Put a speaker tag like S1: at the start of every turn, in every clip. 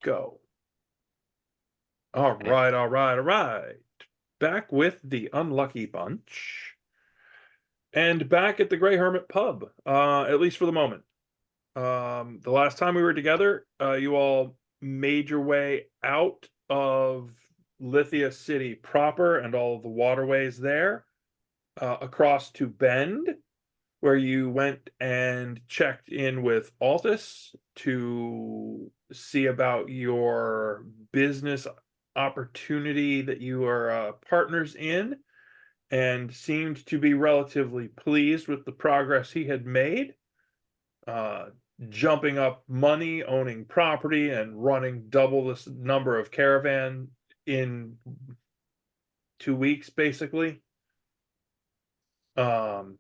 S1: go. All right. Back with the unlucky bunch. And back at the Grey Hermit pub, at least for the moment. The last time we were together, you all made your way out of Lithia City proper and all of the waterways there, across to Bend, where you went and checked in with Altus to see about your business opportunity that you are partners in, and seemed to be relatively pleased with the progress he had made, uh, jumping up money, owning property, and running double this number of caravan in 2 weeks, basically. So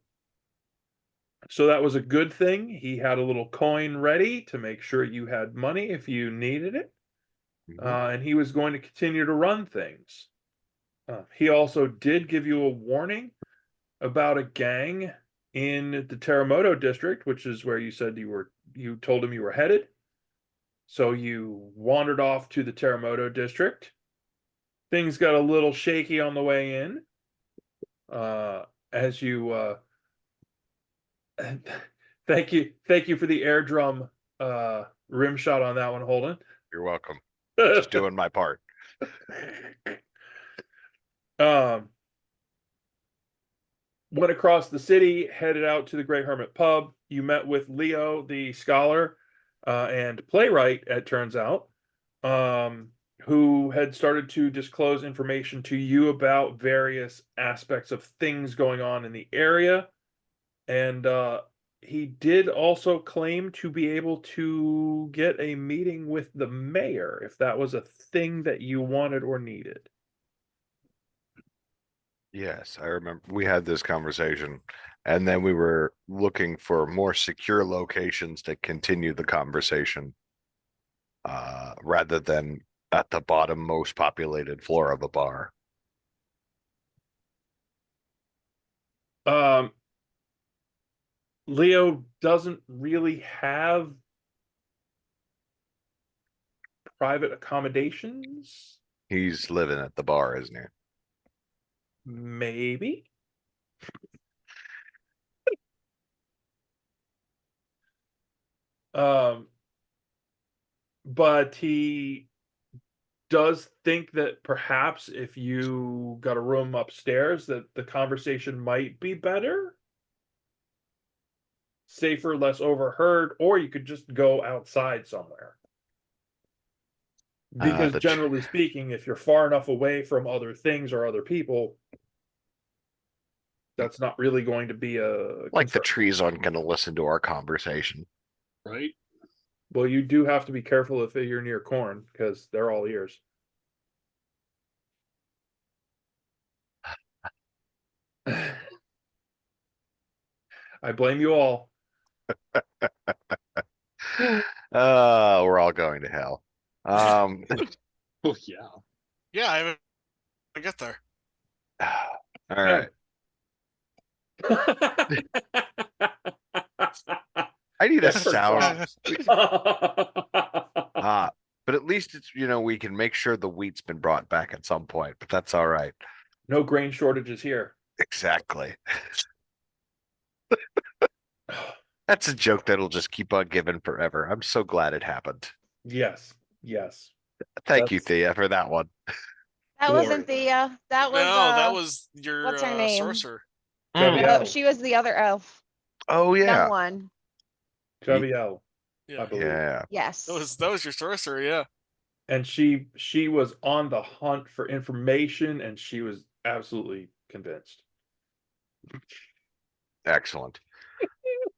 S1: that was a good thing. He had a little coin ready to make sure you had money if you needed it. And he was going to continue to run things. He also did give you a warning about a gang in the Terromotto district, which is where you said you told him you were headed. So you wandered off to the Terromotto district. Things got a little shaky on the way in. As you thank you for the air drum rim shot on that one, Holden.
S2: You're welcome. Just doing my part.
S1: Went across the city, headed out to the Grey Hermit pub. You met with Leo, the scholar and playwright, it turns out, who had started to disclose information to you about various aspects of things going on in the area. And he did also claim to be able to get a meeting with the mayor if that was a thing that you wanted or needed.
S2: Yes, I remember we had this conversation, and then we were looking for more secure locations to continue the conversation, rather than at the bottom most populated floor of a bar.
S1: Leo doesn't really have private accommodations.
S2: He's living at the bar, isn't he?
S1: Maybe. But he does think that perhaps if you got a room upstairs that the conversation might be better, safer, less overheard, or you could just go outside somewhere. Because generally speaking, if you're far enough away from other things or other people, that's not really going to be a
S2: like
S1: concern.
S2: the trees aren't going to listen to our conversation.
S3: Right.
S1: Well, you do have to be careful if you're near corn, because they're all ears. I blame you all.
S2: We're all going to hell.
S3: Oh yeah.
S4: Yeah, I get there.
S2: All right. I need a sound. But at least it's, we can make sure the wheat's been brought back at some point, but that's all right.
S1: No grain shortages here.
S2: Exactly. That's a joke that'll just keep on giving forever. I'm so glad it happened.
S1: Yes.
S2: Thank you, Thea, for that one.
S5: That wasn't Thea. That was
S4: that was your
S5: what's her name?
S4: sorcerer.
S5: Oh, she was the other elf.
S2: Oh yeah.
S5: Young one.
S1: Javiel,
S4: Yeah.
S1: I believe.
S2: Yeah.
S5: Yes.
S4: That was your sorcerer, yeah.
S1: And she was on the hunt for information, and she was absolutely convinced.
S2: Excellent.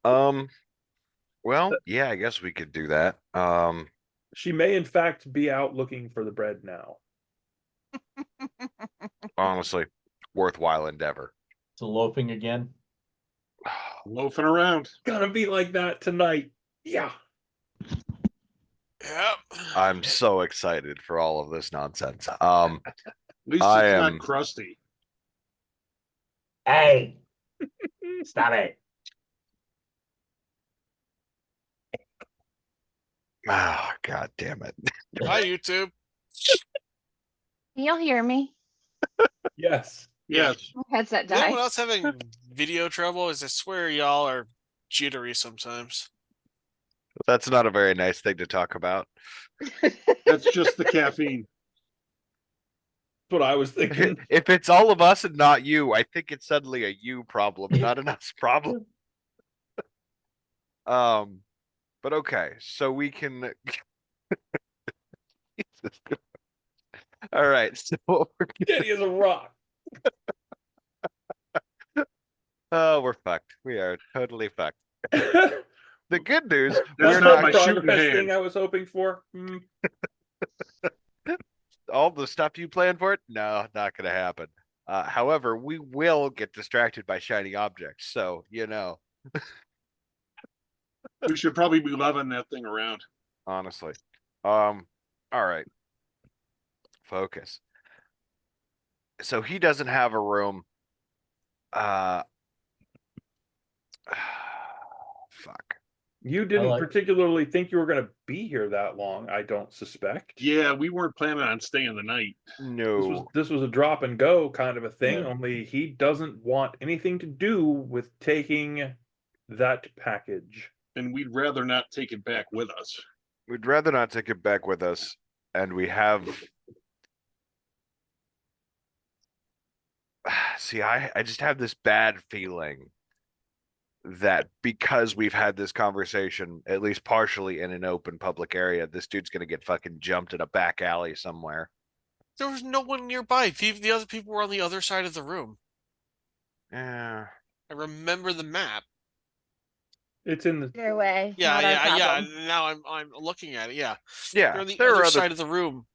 S2: Well, yeah, I guess we could do that.
S1: She may in fact be out looking for the bread now.
S2: Honestly, worthwhile endeavor.
S6: So loafing again.
S3: Loafing around.
S1: Gonna be like that tonight. Yeah.
S4: Yep.
S2: I'm so excited for all of this nonsense.
S3: At least it's not crusty.
S6: Hey, stop it.
S2: Oh, God damn it.
S4: Hi, YouTube.
S5: Can y'all hear me?
S1: Yes.
S3: Yes.
S5: My headset
S4: Is anyone
S5: died.
S4: else having video trouble? As I swear y'all are jittery sometimes.
S2: That's not a very nice thing to talk about.
S3: That's just the caffeine.
S1: That's what I was thinking.
S2: If it's all of us and not you, I think it's suddenly a you problem, not an us problem. But okay, so we can. Jesus. All right, so what we're
S1: Daddy is a rock.
S2: oh, we're fucked. We are totally fucked. The good news,
S3: That's
S2: we're
S3: not
S2: not
S3: my shooting
S1: progress
S3: hand.
S1: thing I was hoping for.
S2: all the stuff you planned for it. No, not going to happen. However, we will get distracted by shiny objects. So
S3: We should probably be loving that thing around.
S2: honestly, all right. Focus. So he doesn't have a room. Fuck.
S1: You didn't particularly think you were going to be here that long, I don't suspect.
S3: Yeah, we weren't planning on staying the night.
S2: No.
S1: This was a drop and go kind of a thing,
S6: Yeah.
S1: only he doesn't want anything to do with taking that package.
S3: And we'd rather not take it back with us.
S2: We'd rather not take it back with us. And we have. See, I just have this bad feeling that because we've had this conversation, at least partially in an open public area, this dude's gonna get fucking jumped in a back alley somewhere.
S4: There was no one nearby. The other people were on the other side of the room.
S2: Yeah.
S4: I remember the map.
S1: It's in the
S5: Your way.
S4: Yeah,
S5: not our
S4: yeah.
S5: problem.
S4: Now I'm looking at it. Yeah,
S2: Yeah.
S4: they're on the
S2: There are
S4: other
S2: other.
S4: side of the room.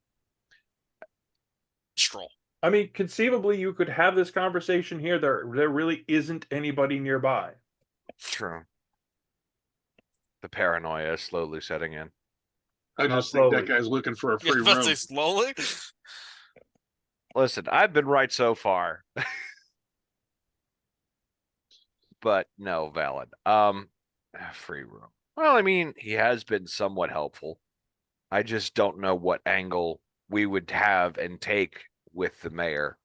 S4: Stroll.
S1: I mean, conceivably you could have this conversation here. There really isn't anybody nearby.
S2: True. The paranoia is slowly setting in.
S3: I
S1: Not
S3: just think
S1: slowly.
S3: that guy's looking for a
S4: Yeah,
S3: free
S4: but
S3: room.
S4: say slowly.
S2: Listen, I've been right so far. But no, valid. Free room. Well, I mean, he has been somewhat helpful. I just don't know what angle we would have and take with the mayor.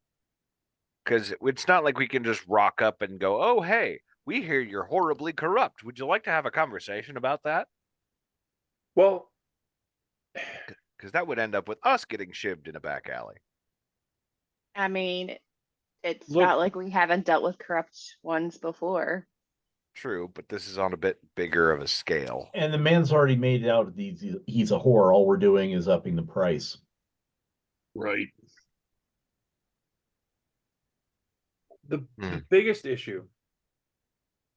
S2: Because it's not like we can just rock up and go, oh, hey, we hear you're horribly corrupt. Would you like to have a conversation about that?
S1: Well,
S2: Because that would end up with us getting shivved in a back alley.
S5: I mean, it's
S1: Look-
S5: not like we haven't dealt with corrupt ones before.
S2: True, but this is on a bit bigger of a scale.
S6: And the man's already made it out he's a whore. All we're doing is upping the price.
S3: Right.
S1: the biggest issue,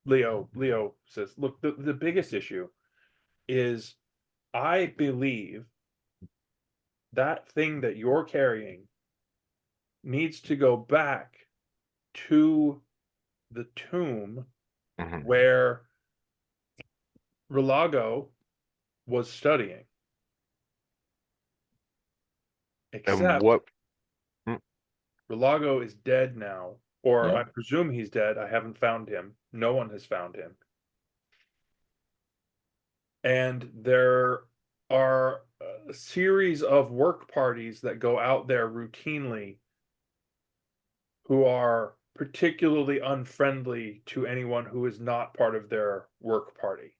S1: Leo says, look, the biggest issue is I believe that thing that you're carrying needs to go back to the tomb
S2: Mhm.
S1: where Relago was studying.
S2: And
S1: Except
S2: what?
S1: Relago is dead now, or
S6: Yeah.
S1: I presume he's dead. I haven't found him. No one has found him. And there are a series of work parties that go out there routinely who are particularly unfriendly to anyone who is not part of their work party.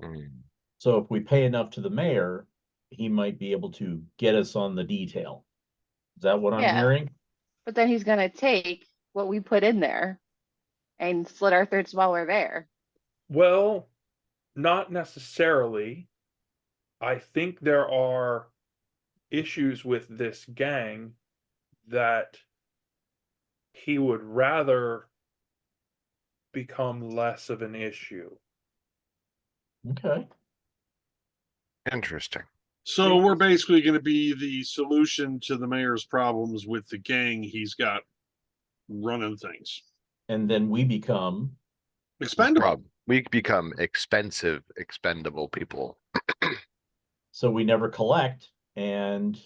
S2: Mm.
S6: So if we pay enough to the mayor, he might be able to get us on the detail. Is that what I'm
S5: Yeah.
S6: hearing?
S5: But then he's gonna take what we put in there and slit our throats while we're there.
S1: Well, not necessarily. I think there are issues with this gang that he would rather become less of an issue.
S6: Okay.
S2: Interesting.
S3: So we're basically going to be the solution to the mayor's problems with the gang he's got running things.
S6: And then we become
S3: Expendable.
S2: We become expensive, expendable people.
S6: so we never collect and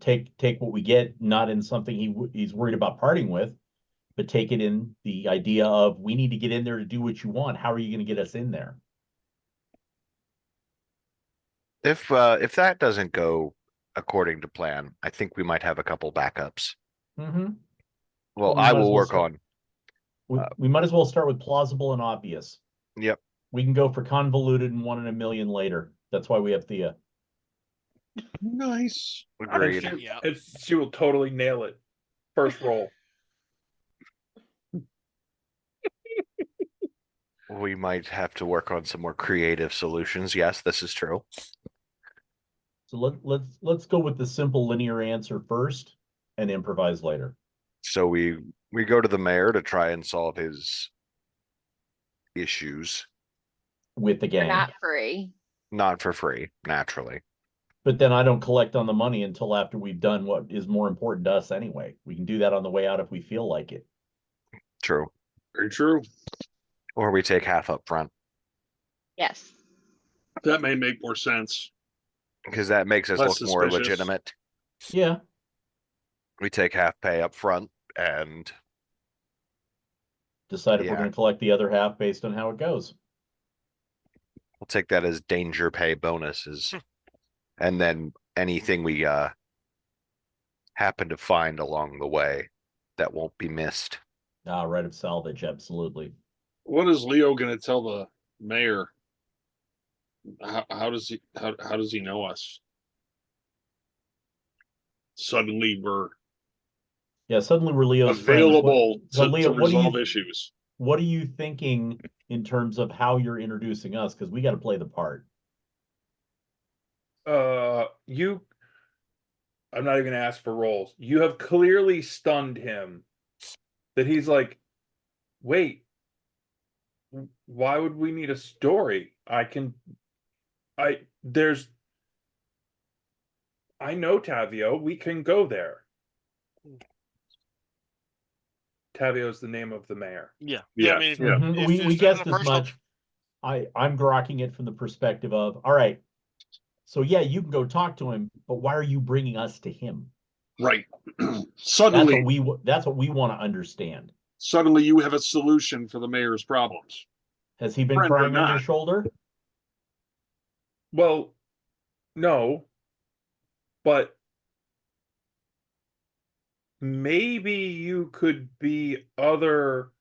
S6: take what we get, not in something he's worried about parting with, but take it in the idea of we need to get in there to do what you want. How are you going to get us in there?
S2: If that doesn't go according to plan, I think we might have a couple backups.
S6: Mm-hmm.
S2: Well,
S6: we
S2: I
S6: might as
S2: will
S6: well
S2: work
S6: start-
S2: on.
S6: We might as well start with plausible and obvious.
S2: Yep.
S6: We can go for convoluted and 1 in a million later. That's why we have Thea.
S3: Nice.
S2: Agreed.
S1: And
S4: Yeah.
S1: she will totally nail it. First roll.
S2: We might have to work on some more creative solutions. Yes, this is true.
S6: So let's go with the simple linear answer first and improvise later.
S2: So we go to the mayor to try and solve his issues,
S6: With the
S5: They're
S6: gang.
S5: not free.
S2: not for free, naturally.
S6: But then I don't collect on the money until after we've done what is more important to us anyway. We can do that on the way out if we feel like it.
S2: True.
S3: Very true.
S2: Or we take half up front,
S5: Yes.
S3: That may make more sense.
S2: because that makes us
S3: Less
S2: look more
S3: suspicious.
S2: legitimate.
S6: Yeah.
S2: We take half pay up front and
S6: Decide if we're
S2: Yeah.
S6: going to collect the other half based on how it goes.
S2: we'll take that as danger pay bonuses. And then anything we happen to find along the way that won't be missed.
S6: Right of salvage, absolutely.
S3: What is Leo going to tell the mayor? How does he know us? Suddenly we're
S6: Yeah, suddenly we're Leo's friends.
S3: available
S6: So
S3: to
S6: Leo, what do
S3: resolve
S6: you
S3: issues.
S6: what are you thinking in terms of how you're introducing us? Because we got to play the part.
S1: I'm not even gonna ask for rolls. You have clearly stunned him that he's like, wait, why would we need a story? I know Tavio, we can go there. Tavio is the name of the mayor.
S4: Yeah.
S3: Yeah,
S4: I mean,
S3: yeah.
S6: Mhm,
S4: if
S6: we
S4: there's
S6: guessed
S4: a
S6: as
S4: personal-
S6: much. I'm grokking it from the perspective of, all right, so yeah, you can go talk to him, but why are you bringing us to him?
S3: Right.
S6: That's
S3: Suddenly
S6: what we want to understand.
S3: you have a solution for the mayor's problems.
S6: Has he been
S3: Friend or
S6: crying on your
S3: not.
S6: shoulder?
S1: Well, no, but maybe you could be a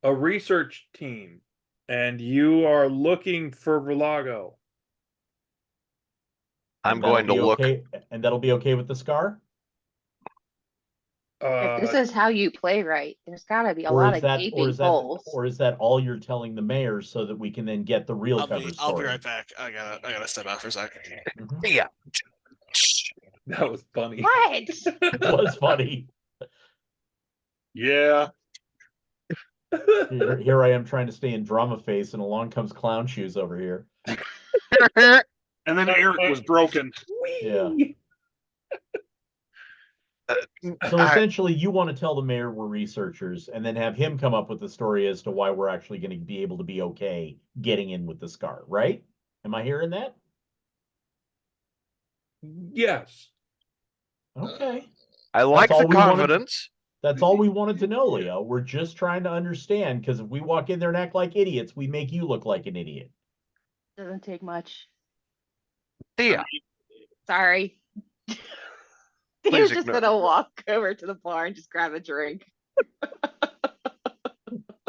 S1: research team and you are looking for Velago.
S2: I'm
S6: And that'll
S2: going to
S6: be
S2: look.
S6: okay, and that'll be okay with the scar?
S5: If this is how you play right, there's gotta be a
S6: Or
S5: lot
S6: is
S5: of
S6: that
S5: gaping holes.
S6: or is that all you're telling the mayor so that we can then get the real cover
S4: I'll
S6: story?
S4: be right back. I gotta step out for a second.
S6: Mhm.
S2: Yeah.
S1: That was funny.
S5: What?
S6: It was funny.
S3: Yeah.
S6: Here I am trying to stay in drama face, and along comes clown shoes over here.
S3: And then Eric was broken.
S6: Yeah.
S1: Whee!
S6: So
S2: I-
S6: essentially, you want to tell the mayor we're researchers, and then have him come up with the story as to why we're actually going to be able to be okay getting in with the scar, right? Am I hearing that?
S1: Yes.
S6: Okay.
S2: I like
S6: all
S2: the
S6: we wanted-
S2: confidence.
S6: That's all we wanted to know, Leo. We're just trying to understand, because if we walk in there and act like idiots, we make you look like an idiot.
S5: Doesn't take much.
S2: Thea,
S5: Sorry.
S2: Please
S5: He's just
S2: ignore-
S5: gonna walk over to the bar and just grab a drink.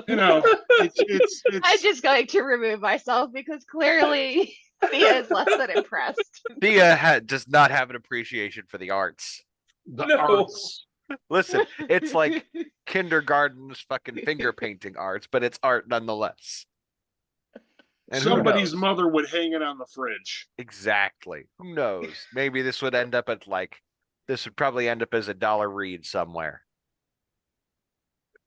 S3: You know, it's
S5: I'm just going to remove myself because clearly Thea is less than impressed.
S2: Thea does not have an appreciation for the arts.
S3: the
S1: No.
S3: arts.
S2: Listen, it's like kindergarten's fucking finger painting arts, but it's art nonetheless. And who
S3: Somebody's
S2: knows?
S3: mother would hang it on the fridge.
S2: Exactly. Who knows? Maybe this would end up at this would probably end up as a dollar read somewhere.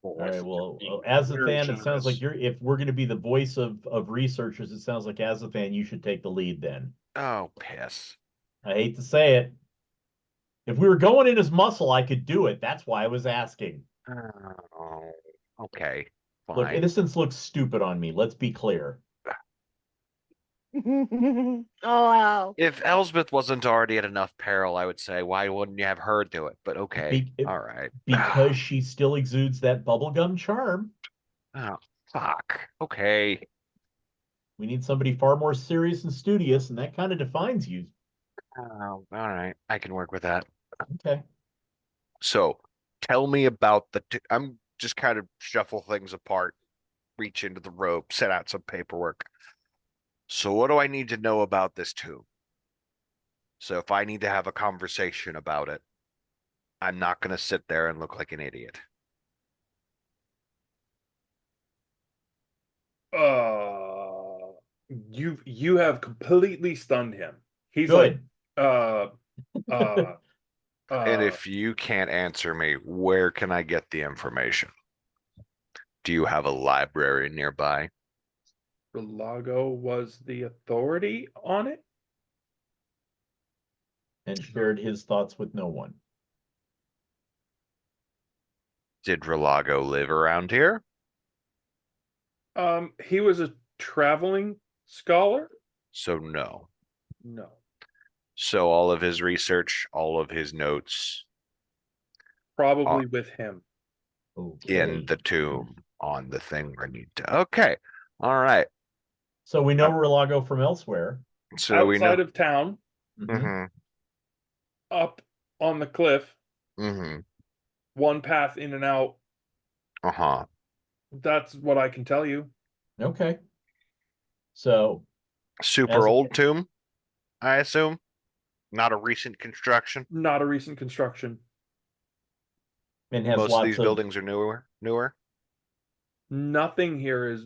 S6: All right. Well, as a
S3: Very
S6: fan, it sounds like
S3: generous.
S6: if we're going to be the voice of researchers, it sounds like as a fan, you should take the lead then.
S2: Oh, piss.
S6: I hate to say it. If we were going in as muscle, I could do it. That's why I was asking.
S2: Oh, okay.
S6: Look,
S2: Fine.
S6: innocence looks stupid on me. Let's be clear.
S5: Oh wow.
S2: If Elsbeth wasn't already at enough peril, I would say, why wouldn't you have her do it? But okay. All right.
S6: Because she still exudes that bubblegum charm.
S2: Oh, fuck. Okay.
S6: We need somebody far more serious and studious, and that kind of defines you.
S2: Oh, all right. I can work with that.
S6: Okay.
S2: So tell me about I'm just kind of shuffle things apart, reach into the rope, set out some paperwork. So what do I need to know about this tomb? So if I need to have a conversation about it, I'm not going to sit there and look like an idiot.
S1: You have completely stunned him. He's
S6: Good.
S1: like, uh,
S2: And if you can't answer me, where can I get the information? Do you have a library nearby?
S1: Relago was the authority on it.
S6: And shared his thoughts with no one.
S2: Did Relago live around here?
S1: He was a traveling scholar.
S2: So no.
S1: No.
S2: So all of his research, all of his notes
S1: Probably with him.
S6: Okay.
S2: in the tomb on the thing I need to. Okay. All right.
S6: So we know Relago from elsewhere.
S2: So we know.
S1: Outside of town,
S6: Mhm.
S1: up on the cliff,
S2: Mm-hmm.
S1: one path in and out.
S2: Uh-huh.
S1: That's what I can tell you.
S6: Okay. So
S2: Super
S6: As-
S2: old tomb, I assume. Not a recent construction.
S1: Not a recent construction.
S6: and has
S2: Most of
S6: lots
S2: these buildings are newer.
S1: Nothing here is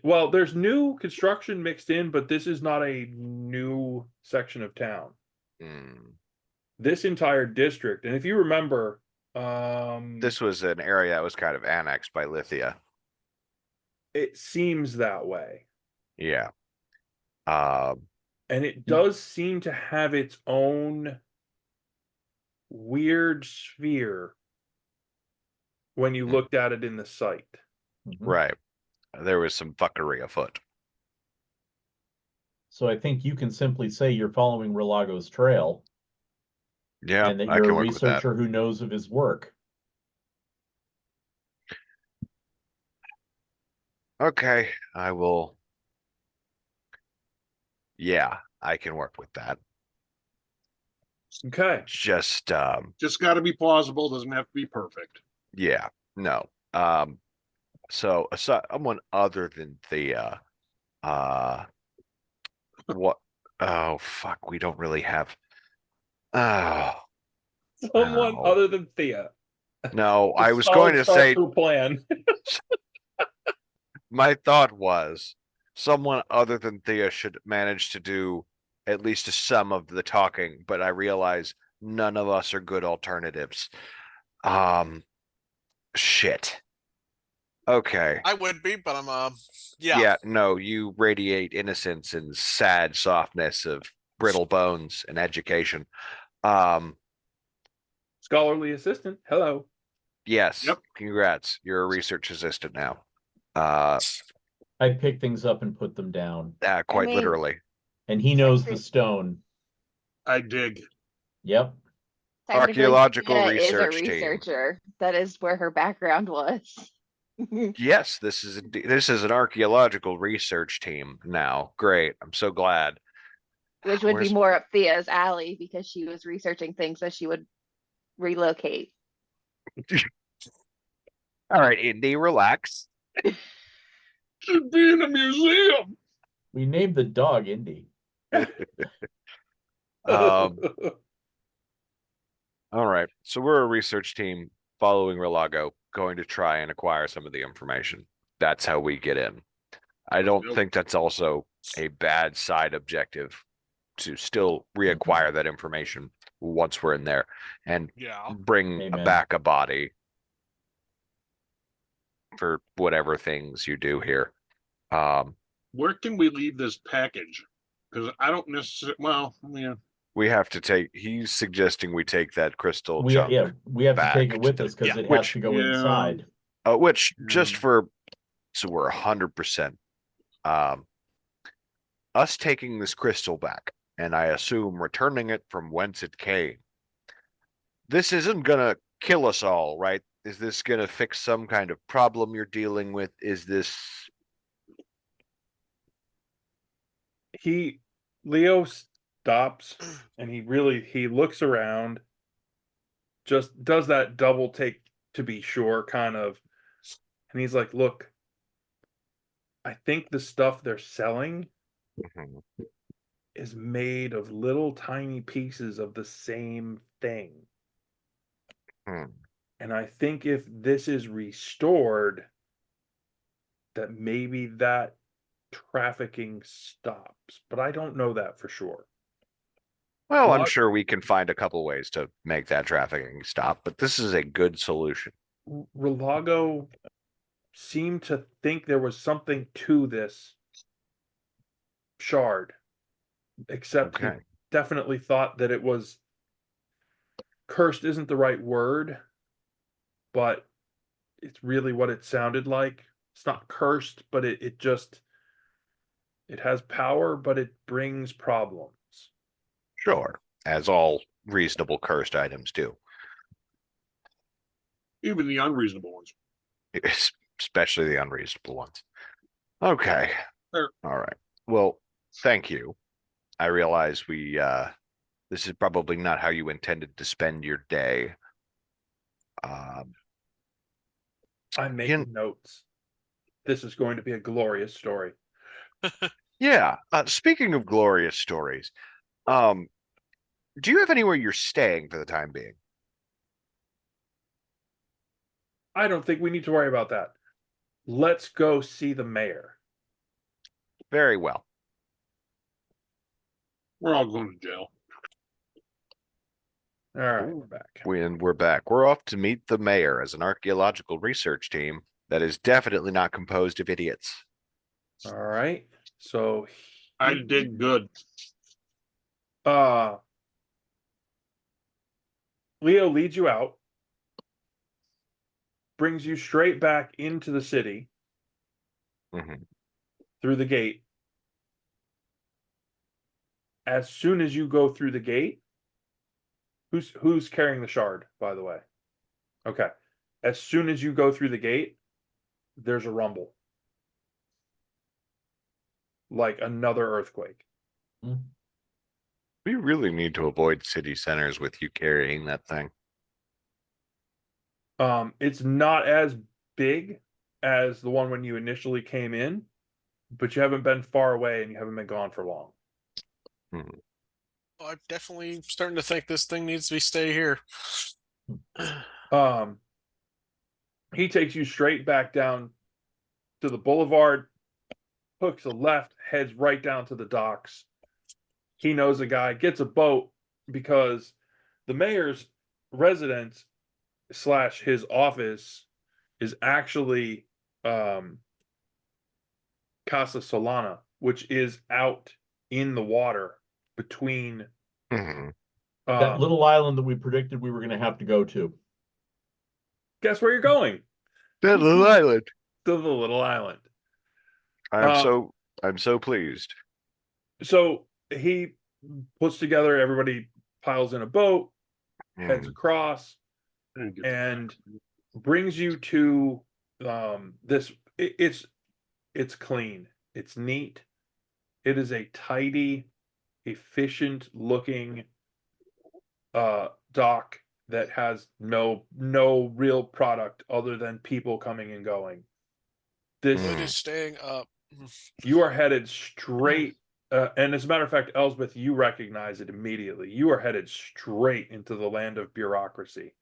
S1: well, there's new construction mixed in, but this is not a new section of town.
S2: Mm.
S1: This entire district, and if you remember,
S2: This was an area that was kind of annexed by Lithia.
S1: it seems that way.
S2: Yeah.
S1: And it does seem to have its own weird sphere when you looked at it in the site.
S6: Mhm.
S2: Right. There was some fuckery afoot.
S6: So I think you can simply say you're following Relago's trail
S2: Yeah,
S6: and that
S2: I
S6: you're a
S2: can work with that.
S6: researcher who knows of his work.
S2: Okay, I will. Yeah, I can work with that.
S1: Okay.
S2: Just
S3: Just got to be plausible. Doesn't have to be perfect.
S2: yeah, no. So someone other than Thea, what? Oh fuck, we don't really have. Oh
S1: Someone
S2: Wow.
S1: other than Thea.
S2: no,
S1: A
S2: I was
S1: solid
S2: going to
S1: start
S2: say
S1: to a plan.
S2: my thought was someone other than Thea should manage to do at least some of the talking, but I realize none of us are good alternatives. Shit. Okay.
S4: I would be, but I'm
S2: Yeah, no, you radiate innocence and sad softness of brittle bones and education.
S1: Scholarly assistant. Hello.
S2: Yes,
S3: Yep.
S2: congrats. You're a research assistant now.
S6: I pick things up and put them down.
S2: Quite
S5: mean-
S2: literally.
S6: And he knows the stone.
S3: I dig.
S6: Yep.
S5: Technically,
S2: Archaeological
S5: Tina is a
S2: research team.
S5: researcher. That is where her background was.
S2: Yes, this is an archaeological research team now. Great. I'm so glad.
S5: Which would
S2: Where's-
S5: be more up Thea's alley because she was researching things that she would relocate.
S2: All right, Indy, relax.
S3: Should be in a museum.
S6: We named the dog Indy.
S2: All right. So we're a research team following Relago, going to try and acquire some of the information. That's how we get in. I don't
S3: Nope.
S2: think that's also a bad side objective to still reacquire that information once we're in there and
S4: yeah.
S2: bring
S6: Amen.
S2: back a body for whatever things you do here.
S3: Where can we leave this package? Because I don't necessarily. Well, yeah.
S2: We have to take, he's suggesting we take that crystal
S6: We
S2: chunk.
S6: we have to
S2: back
S6: take it with
S2: to-
S6: us because
S4: yeah,
S6: it has
S2: which-
S6: to go
S3: Yeah.
S6: inside.
S2: Which just
S3: Mm.
S2: for, so we're 100%, us taking this crystal back, and I assume returning it from whence it came. This isn't gonna kill us all, right? Is this gonna fix some kind of problem you're dealing with? Is this
S1: Leo stops and he looks around, just does that double take to be sure kind of, and he's like, look, I think the stuff they're selling
S2: Mhm.
S1: is made of little tiny pieces of the same thing.
S2: Hmm.
S1: And I think if this is restored, that maybe that trafficking stops. But I don't know that for sure.
S2: Well, I'm
S1: Lot-
S2: sure we can find a couple ways to make that trafficking stop, but this is a good solution.
S1: Relago seemed to think there was something to this shard, except he
S2: Okay.
S1: definitely thought that it was cursed isn't the right word, but it's really what it sounded like. It's not cursed, but it just it has power, but it brings problems.
S2: Sure. As all reasonable cursed items do,
S3: Even the unreasonable ones.
S2: especially the unreasonable ones. Okay.
S3: Sure.
S2: All right. Well, thank you. I realize this is probably not how you intended to spend your day. Um,
S1: I'm making notes. This is going to be a glorious story.
S2: yeah. Speaking of glorious stories, um, do you have anywhere you're staying for the time being?
S1: I don't think we need to worry about that. Let's go see the mayor.
S2: Very well.
S3: We're all going to jail.
S1: All right,
S2: Ooh.
S1: we're back.
S2: We're back. We're off to meet the mayor as an archaeological research team that is definitely not composed of idiots.
S1: All right. So
S3: I did good.
S1: uh Leo leads you out, brings you straight back into the city
S2: Mhm.
S1: through the gate. As soon as you go through the gate, who's carrying the shard, by the way? Okay. As soon as you go through the gate, there's a rumble. Like another earthquake.
S2: We really need to avoid city centers with you carrying that thing.
S1: It's not as big as the one when you initially came in, but you haven't been far away and you haven't been gone for long.
S2: Mhm.
S4: I'm definitely starting to think this thing needs to be stay here.
S1: Um, he takes you straight back down to the boulevard, hooks a left, heads right down to the docks. He knows a guy, gets a boat because the mayor's residence slash his office is actually Casa Solana, which is out in the water between
S2: Mhm.
S6: That little island that we predicted we were going to have to go to.
S1: guess where you're going?
S2: That little island.
S1: To the little island.
S2: I'm
S1: Um,
S2: so pleased.
S1: So he puts together, everybody piles in a boat, heads
S2: Mhm.
S1: across, and brings you to this. It's clean, it's neat, it is a tidy, efficient looking dock that has no real product other than people coming and going. This
S4: Wood is staying up.
S1: You are headed straight, and as a matter of fact, Elsbeth, you recognize it immediately. You are headed straight into the land of bureaucracy.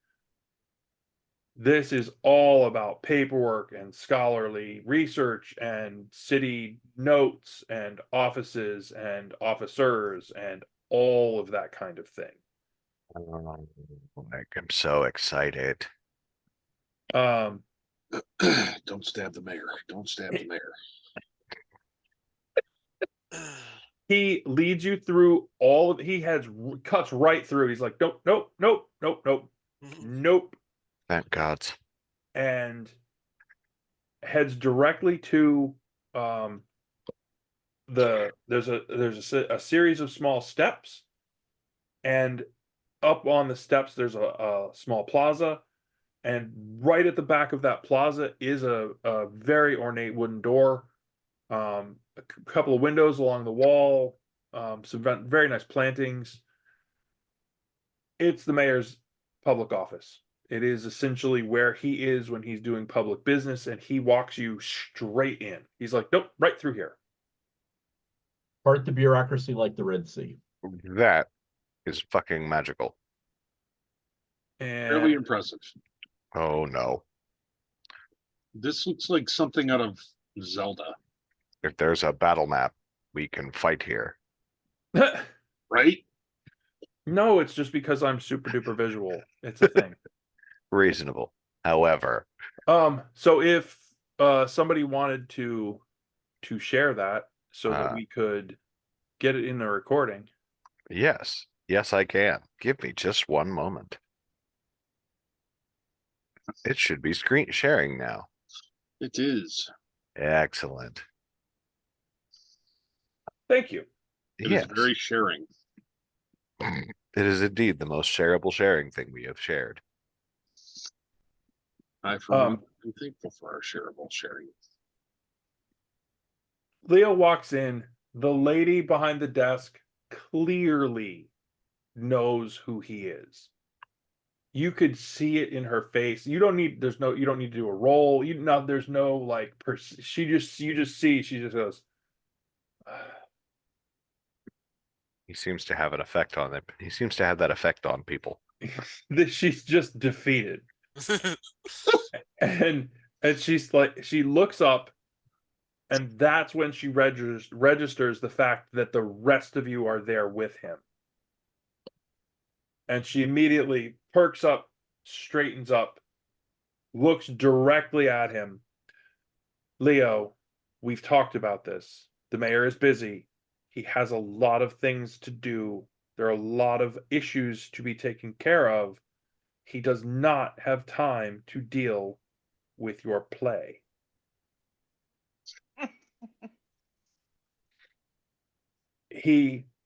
S1: This is all about paperwork and scholarly research and city notes and offices and officers and all of that kind of thing.
S2: Like, I'm so excited.
S1: Um,
S3: Don't stab the mayor. Don't stab the mayor.
S1: he leads you through all of, he has cuts right through. He's like, nope, nope, nope, nope, nope, nope.
S2: Thank God.
S1: And heads directly to there's a series of small steps, and up on the steps there's a small plaza, and right at the back of that plaza is a very ornate wooden door, couple of windows along the wall, some very nice plantings. It's the mayor's public office. It is essentially where he is when he's doing public business, and he walks you straight in. He's like, nope, right through here.
S6: Part the bureaucracy like the Red Sea.
S2: That is fucking magical.
S3: Really
S1: And
S3: impressive.
S2: Oh no.
S3: This looks like something out of Zelda,
S2: If there's a battle map, we can fight here.
S3: right?
S1: no, it's just because I'm super duper visual. It's a thing.
S2: Reasonable. However,
S1: So if somebody wanted to share that so that
S2: Uh.
S1: we could get it in the recording.
S2: yes. Yes, I can. Give me just one moment. It should be screen sharing now.
S3: It is.
S2: Excellent.
S1: Thank you.
S3: It
S2: Yes.
S3: is very sharing.
S2: It is indeed the most shareable sharing thing we have shared.
S3: I, for one, am thankful for our shareable sharing.
S1: Leo walks in. The lady behind the desk clearly knows who he is. You could see it in her face. You don't need to do a roll. There's no like you just see, she just goes,
S2: He seems to have an effect on it. He seems to have that effect on people.
S1: she's just defeated. and she's like, she looks up, and that's when she registers the fact that the rest of you are there with him. And she immediately perks up, straightens up, looks directly at him. Leo, we've talked about this. The mayor is busy. He has a lot of things to do. There are a lot of issues to be taken care of. He does not have time to deal with your play.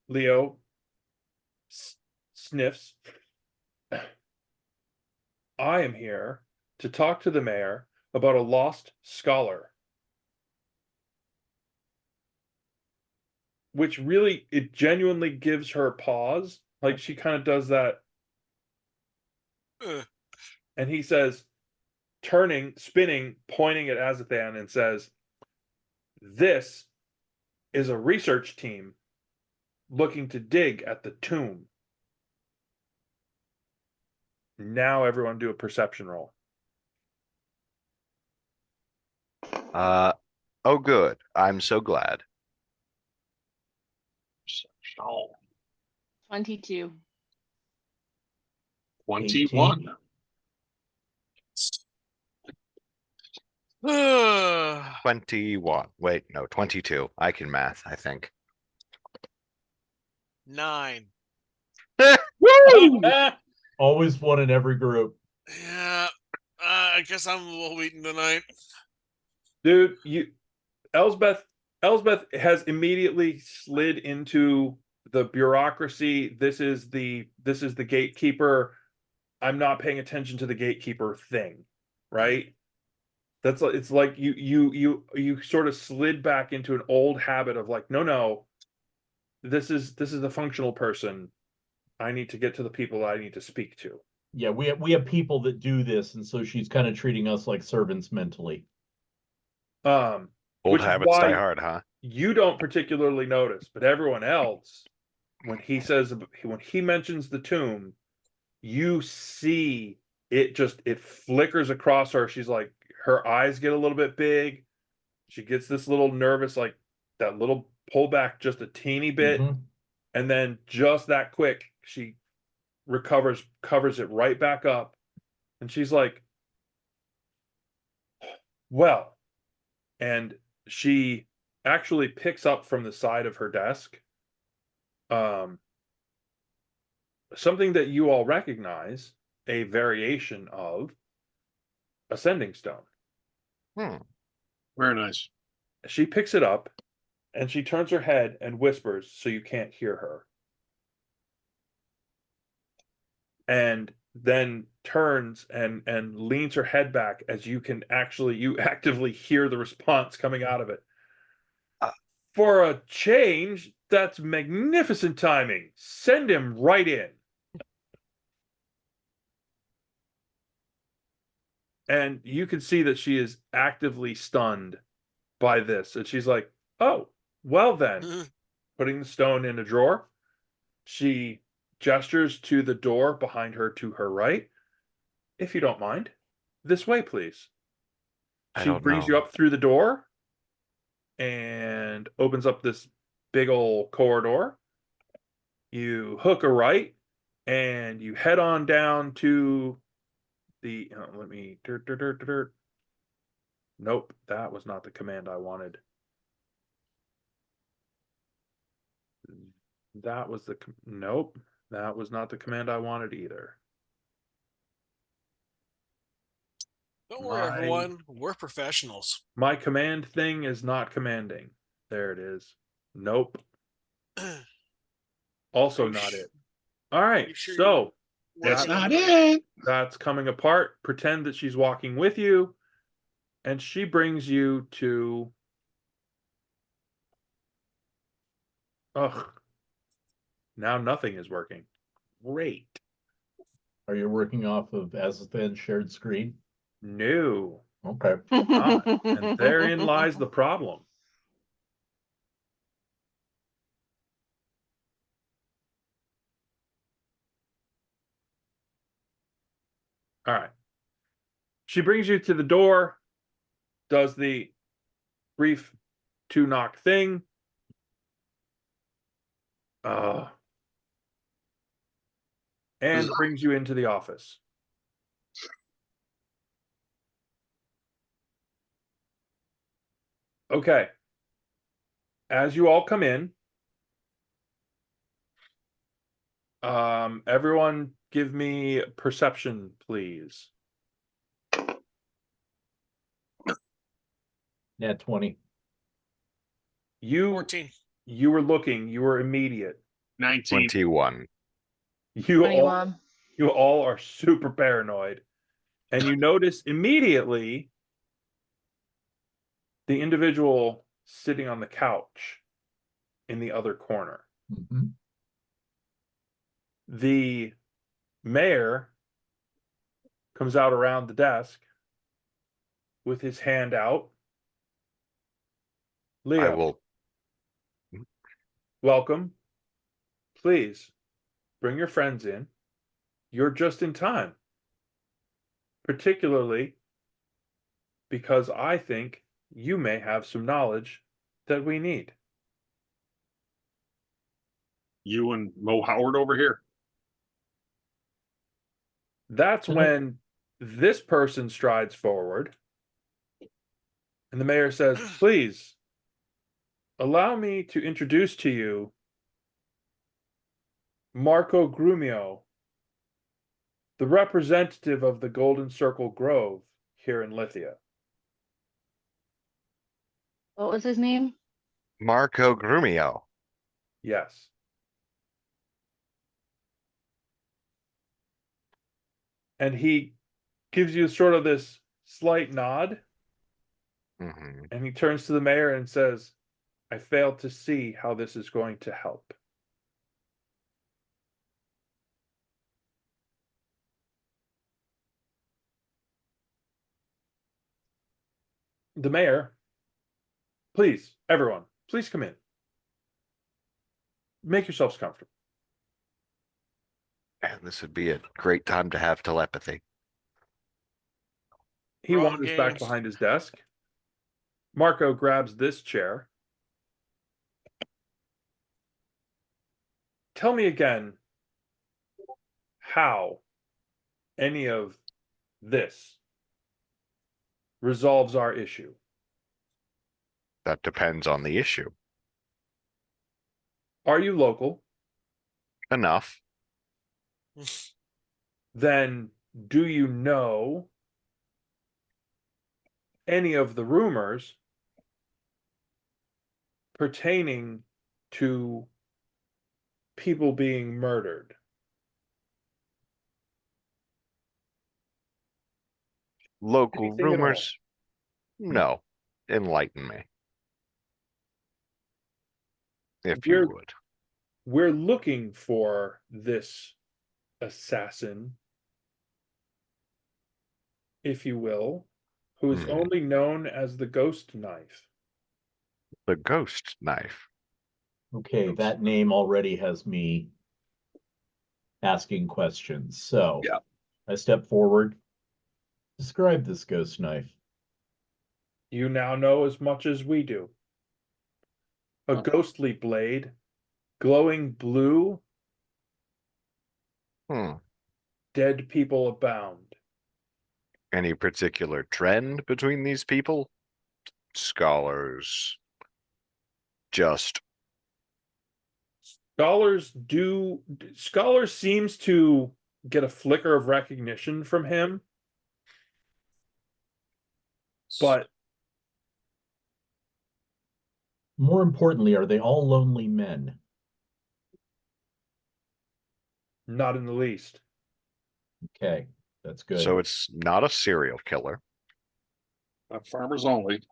S1: Leo sniffs. I am here to talk to the mayor about a lost scholar. Which really, it genuinely gives her pause. Like, she kind of does that. And he says, spinning, pointing at Azathan, and says, this is a research team looking to dig at the tomb. Now everyone do a perception roll.
S2: Oh good. I'm so glad.
S3: Oh,
S5: 22.
S3: 21.
S2: 21. Wait, no, 22. I can math, I think.
S4: 9.
S3: Woo!
S6: Always one in every group.
S4: Yeah. I guess I'm a little beaten tonight.
S1: Dude, Elsbeth has immediately slid into the bureaucracy. This is the gatekeeper. I'm not paying attention to the gatekeeper thing, right? It's like you sort of slid back into an old habit of like, no, this is the functional person. I need to get to the people I need to speak to.
S6: Yeah, we have people that do this, and so she's kind of treating us like servants mentally.
S2: Old
S1: Which is
S2: habits
S1: why
S2: die hard, huh?
S1: you don't particularly notice, but everyone else, when he mentions the tomb, you see it flickers across her. She's like, her eyes get a little bit big. She gets this little nervous, like that little pullback just a teeny bit.
S6: Mhm.
S1: And then just that quick, she covers it right back up. And she's like, well, and she actually picks up from the side of her desk something that you all recognize, a variation of a sending stone.
S3: Very nice.
S1: She picks it up and she turns her head and whispers so you can't hear her. And then turns and leans her head back as you actively hear the response coming out of it. For a change, that's magnificent timing. Send him right in. And you can see that she is actively stunned by this. And she's like, oh, well then. Putting the stone in a drawer, she gestures to the door behind her to her right. If you don't mind, this way, please.
S2: I
S1: She
S2: don't
S1: brings you
S2: know.
S1: up through the door and opens up this big old corridor. You hook a right and you head on down to the let me nope, that was not the command I wanted. That was the nope, that was not the command I wanted either.
S4: Don't worry, everyone. We're professionals.
S1: My command thing is not commanding. There it is. Nope. Also not it. All right. So
S3: That's not
S4: it.
S3: it.
S1: that's coming apart. Pretend that she's walking with you, and she brings you to. Ugh. Now nothing is working. Great.
S6: Are you working off of Azathan shared screen?
S1: No.
S6: Okay.
S1: Not. And therein lies the problem. All right. She brings you to the door, does the brief 2-knock thing. And brings you into the office. Okay. As you all come in, everyone give me perception, please.
S6: Nat 20.
S1: You
S4: 14.
S1: you were looking, you were immediate.
S3: 19.
S2: 21.
S1: You all are super paranoid. And you notice immediately the individual sitting on the couch in the other corner.
S6: Mm-hmm.
S1: The mayor comes out around the desk with his hand out.
S2: I
S1: Leo,
S2: will.
S1: welcome. Please bring your friends in. You're just in time. Particularly because I think you may have some knowledge that we need.
S3: You and Mo Howard over here.
S1: That's when this person strides forward and the mayor says, please allow me to introduce to you Marco Grumio, the representative of the Golden Circle Grove here in Lithia.
S5: What was his name?
S2: Marco Grumio.
S1: Yes. And he gives you sort of this slight nod,
S2: Mm-hmm.
S1: and he turns to the mayor and says, I fail to see how this is going to help. The mayor, please, everyone, please come in. Make yourselves comfortable.
S2: And this would be a great time to have telepathy.
S1: He
S4: We're all
S1: wanders back
S4: engaged.
S1: behind his desk. Marco grabs this chair. Tell me again how any of this resolves our issue.
S2: That depends on the issue.
S1: Are you local?
S2: Enough.
S1: Then do you know any of the rumors pertaining to people being murdered?
S2: Local
S1: Anything at all?
S2: rumors? No. Enlighten me. if you would.
S1: We're looking for this assassin, if you will, who is only known as the Ghost Knife.
S2: The ghost knife.
S6: Okay, that name already has me asking questions. So
S3: Yeah.
S6: I step forward. Describe this ghost knife.
S1: You now know as much as we do. A ghostly blade, glowing blue, dead people abound.
S2: Any particular trend between these people? Scholars. Just.
S1: Scholars seems to get a flicker of recognition from him, but
S6: More importantly, are they all lonely men?
S1: not in the least.
S6: Okay, that's good.
S2: So it's not a serial killer.
S3: Farmers only.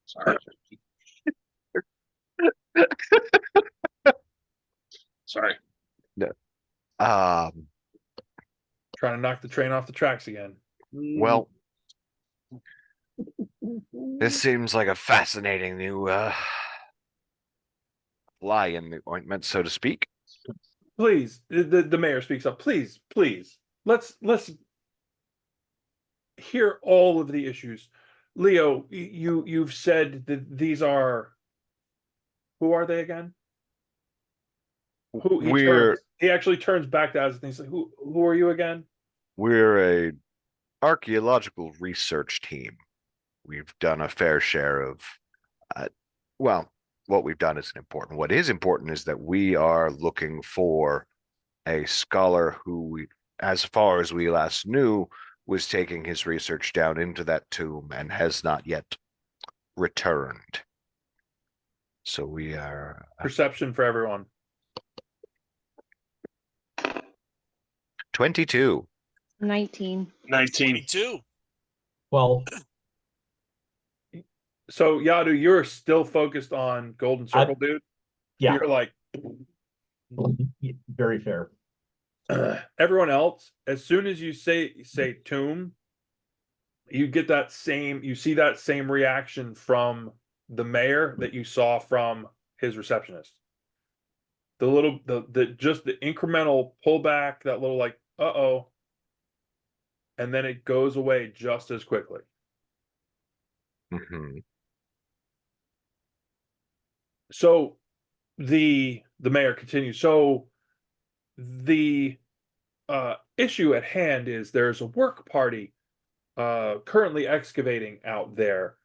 S3: Sorry. Sorry.
S2: Um,
S1: Trying to knock the train off the tracks again.
S2: well, this seems like a fascinating new fly in the ointment, so to speak.
S1: Please, the mayor speaks up. Please, let's hear all of the issues. Leo, you've said that these are, who are they again? Who he actually turns back to us and he's like, who are you again?
S2: We're a archaeological research team. We've done a fair share of, well, what we've done isn't important. What is important is that we are looking for a scholar who, as far as we last knew, was taking his research down into that tomb and has not yet returned. So we are...
S1: Perception for everyone.
S2: 22.
S5: 19.
S3: 19.
S4: 22.
S6: Well,
S1: So Yadu, you're still focused on Golden Circle, dude.
S6: yeah,
S1: You're like
S6: very fair.
S1: everyone else. As soon as you say tomb, you get that same. You see that same reaction from the mayor that you saw from his receptionist. The little, just the incremental pullback, that little like, uh-oh, and then it goes away just as quickly.
S2: Mm-hmm.
S1: So the mayor continues. So the issue at hand is there's a work party currently excavating out there,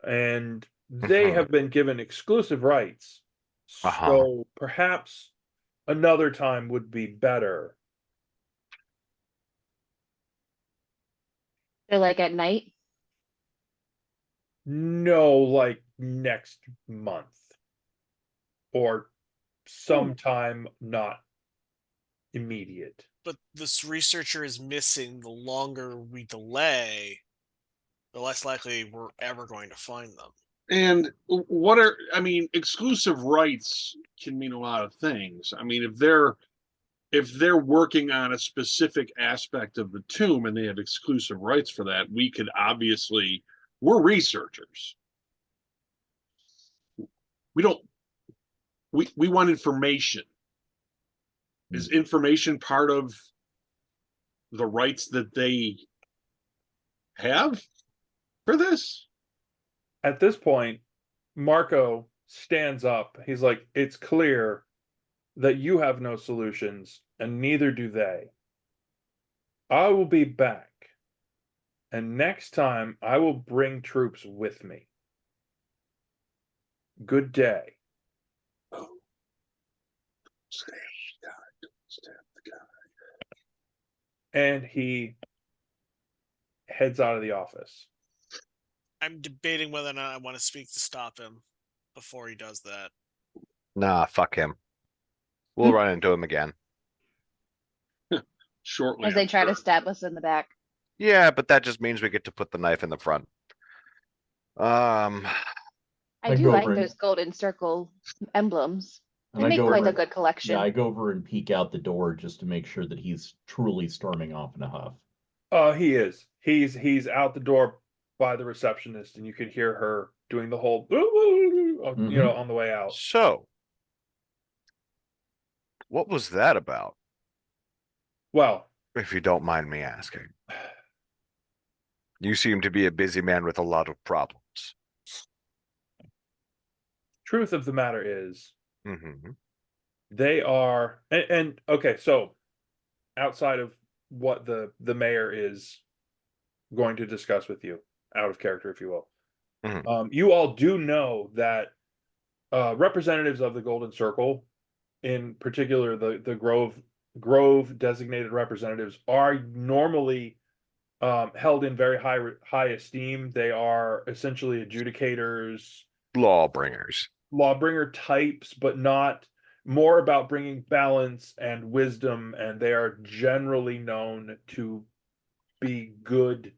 S1: and they have been given exclusive rights. So perhaps another time would be better.
S5: They're like at night.
S1: No, like next month or sometime not immediate.
S4: But this researcher is missing. The longer we delay, the less likely we're ever going to find them.
S3: And exclusive rights can mean a lot of things. I mean, if they're working on a specific aspect of the tomb and they have exclusive rights for that, we could obviously, we're researchers. We want information. Is information part of the rights that they have for this?
S1: At this point, Marco stands up. He's like, it's clear that you have no solutions, and neither do they. I will be back, and next time I will bring troops with me. Good day. And he heads out of the office.
S4: I'm debating whether or not I want to speak to stop him before he does that.
S2: Nah, fuck him. We'll run into him again.
S3: Shortly.
S5: As they
S3: I'm
S5: try to
S3: sure.
S5: stab us in the back.
S2: Yeah, but that just means we get to put the knife in the front. Um,
S5: I
S6: I
S5: do
S6: go
S5: like
S6: over and-
S5: those golden circle emblems.
S6: And
S5: They
S6: I
S5: make
S6: go
S5: quite
S6: over
S5: a
S6: and-
S5: good collection.
S6: Yeah, I go over and peek out the door just to make sure that he's truly storming off in a huff.
S1: He is. He's out the door by the receptionist, and you can hear her doing the whole, you know, on the way out.
S2: so what was that about,
S1: Well,
S2: if you don't mind me asking? You seem to be a busy man with a lot of problems.
S1: truth of the matter is,
S2: Mm-hmm.
S1: they are, and okay, so outside of what the mayor is going to discuss with you, out of character, if you will, you all do know that representatives of the Golden Circle, in particular the Grove designated representatives, are normally held in very high esteem. They are essentially adjudicators,
S2: Lawbringers.
S1: lawbringer types, but not, more about bringing balance and wisdom, and they are generally known to be good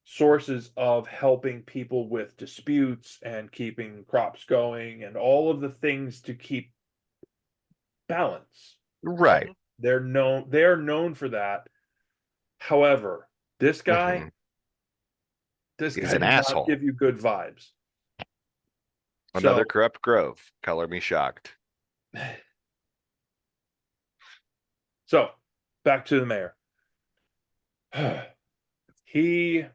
S1: sources of helping people with disputes and keeping crops going and all of the things to keep balance.
S2: Right.
S1: They're known for that. However, this guy,
S2: Mhm.
S1: this
S2: He's
S1: guy
S2: an
S1: does
S2: asshole.
S1: not give you good vibes.
S2: Another
S1: So,
S2: corrupt Grove. Color me shocked.
S1: so back to the mayor. He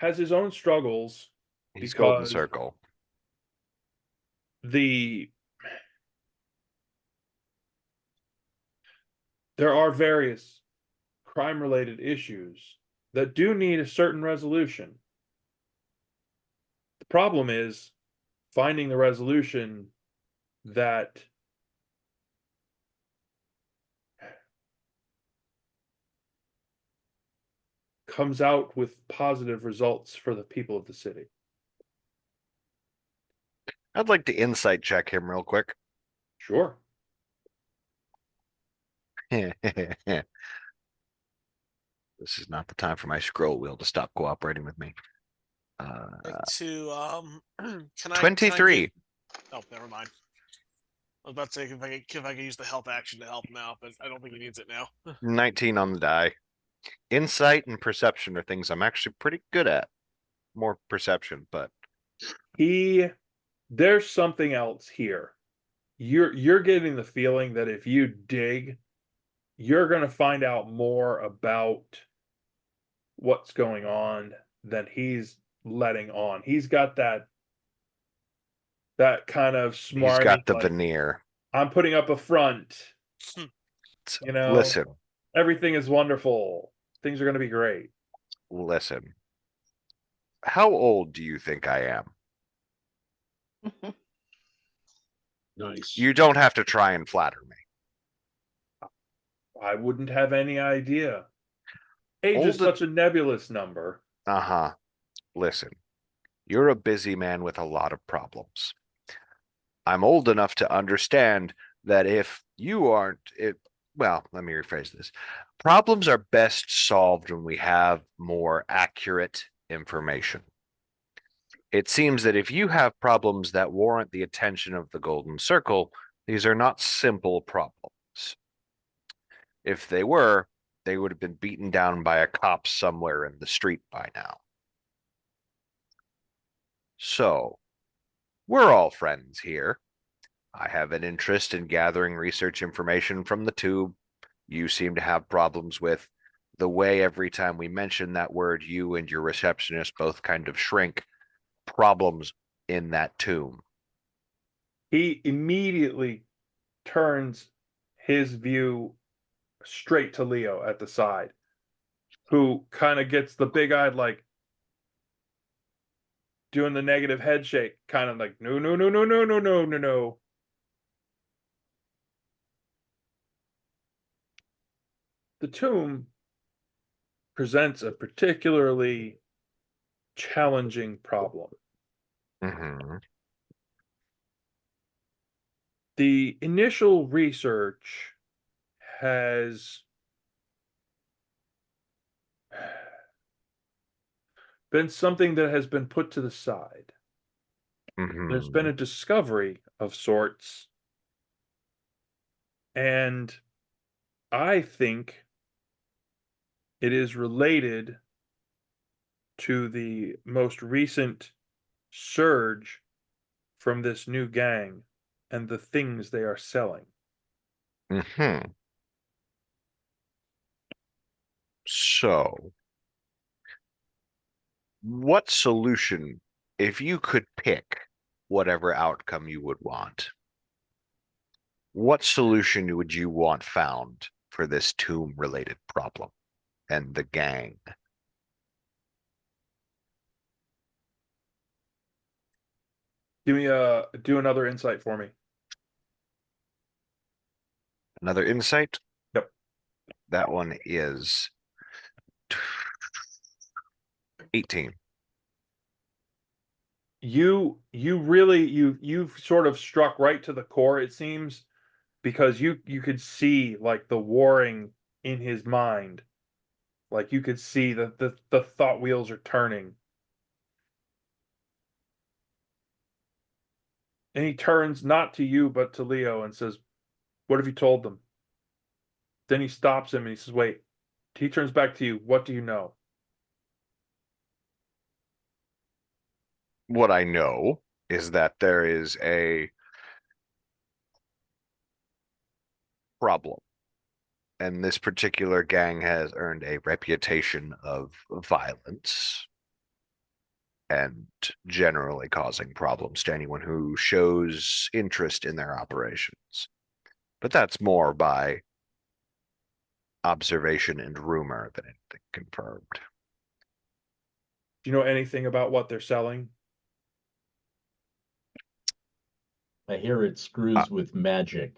S1: has his own struggles
S2: He's Golden
S1: because
S2: Circle.
S1: there are various crime related issues that do need a certain resolution. The problem is finding the resolution that comes out with positive results for the people of the city.
S2: I'd like to insight check him real quick.
S1: Sure.
S2: This is not the time for my scroll wheel to stop cooperating with me.
S4: Like to can I
S2: 23.
S4: give... Oh, never mind. I was about to say if I could use the help action to help him out, but I don't think he needs it now.
S2: 19 on the die. Insight and perception are things I'm actually pretty good at. More perception, but
S1: There's something else here. You're getting the feeling that if you dig, you're going to find out more about what's going on than he's letting on. He's got that kind of smart.
S2: he's got the veneer.
S1: I'm putting up a front. You know,
S2: Listen,
S1: everything is wonderful. Things are going to be great.
S2: listen. How old do you think I am?
S3: Nice.
S2: You don't have to try and flatter me.
S1: I wouldn't have any idea. Age is
S2: Old-
S1: such a nebulous number.
S2: Uh-huh. Listen, you're a busy man with a lot of problems. I'm old enough to understand that if you aren't it, well, let me rephrase this. Problems are best solved when we have more accurate information. It seems that if you have problems that warrant the attention of the Golden Circle, these are not simple problems. If they were, they would have been beaten down by a cop somewhere in the street by now. So, we're all friends here. I have an interest in gathering research information from the tube. You seem to have problems with the way every time we mention that word, you and your receptionist both kind of shrink. Problems in that tomb.
S1: He immediately turns his view straight to Leo at the side, who kind of gets the big eyed, like doing the negative head shake, kind of like, no, no, no, no, no, no, no, no, no. The tomb presents a particularly challenging problem.
S2: Mm-hmm.
S1: The initial research has been something that has been put to the side. There's been
S2: Mhm.
S1: a discovery of sorts, and I think it is related to the most recent surge from this new gang and the things they are selling.
S2: Mhm. So, what solution, if you could pick whatever outcome you would want, what solution would you want found for this tomb-related problem and the gang?
S1: Do another insight for me.
S2: Another insight?
S1: Yep.
S2: That one is 18.
S1: You've sort of struck right to the core, it seems, because you could see like the warring in his mind. Like you could see that the thought wheels are turning. And he turns not to you but to Leo and says, "What have you told them?" Then he stops him and he says, "Wait." He turns back to you. "What do you know?"
S2: What I know is that there is a problem, and this particular gang has earned a reputation of violence and generally causing problems to anyone who shows interest in their operations. But that's more by observation and rumor than anything confirmed.
S1: Do you know anything about what they're selling?
S6: I hear it screws with magic.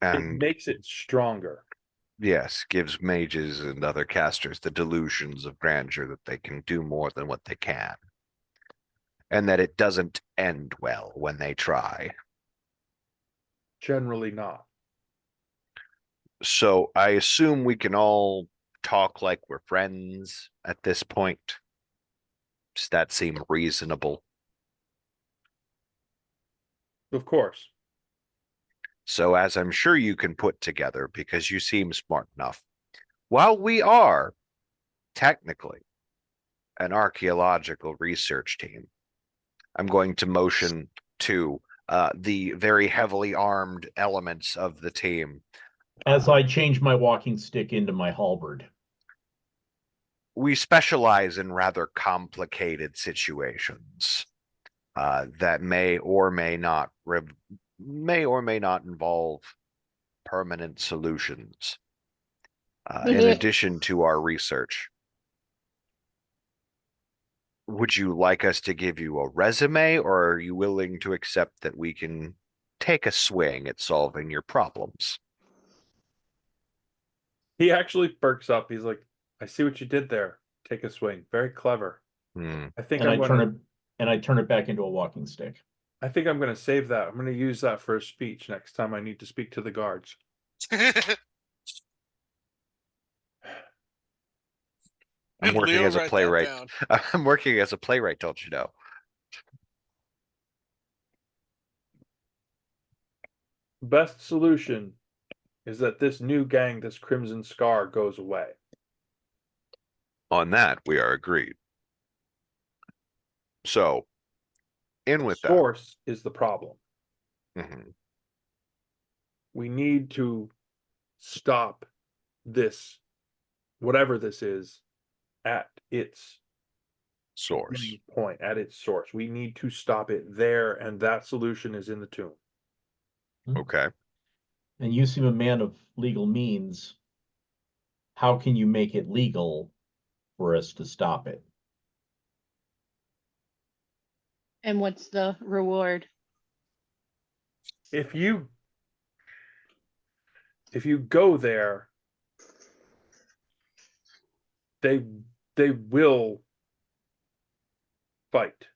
S1: It
S2: And
S1: makes it stronger.
S2: yes, gives mages and other casters the delusions of grandeur that they can do more than what they can. And that it doesn't end well when they try.
S1: Generally not.
S2: So I assume we can all talk like we're friends at this point. Does that seem reasonable?
S1: Of course.
S2: So, as I'm sure you can put together because you seem smart enough, while we are technically an archaeological research team, I'm going to motion to the very heavily armed elements of the team.
S6: As I change my walking stick into my halberd.
S2: We specialize in rather complicated situations that may or may not involve permanent solutions. In addition to our research, would you like us to give you a resume, or are you willing to accept that we can take a swing at solving your problems?
S1: He actually perks up. He's like, "I see what you did there. Take a swing. Very clever. I think
S6: And
S1: I'm
S6: I
S1: gonna
S6: turn it back into a walking stick.
S1: I think I'm gonna save that. I'm gonna use that for a speech next time I need to speak to the guards."
S2: I'm working
S4: Leo,
S2: as a
S4: write that
S2: playwright.
S4: down.
S2: I'm working as a playwright, don't you know?
S1: Best solution is that this new gang, this Crimson Scar, goes away.
S2: On that, we are agreed. So, in
S1: The
S2: with that.
S1: source is the problem.
S2: Mhm.
S1: We need to stop this, whatever this is, at its
S2: Source.
S1: beginning point, at its source. We need to stop it there, and that solution is in the tomb.
S2: Okay.
S6: And you seem a man of legal means. How can you make it legal for us to stop it?
S5: And what's the reward?
S1: If you go there, they will fight.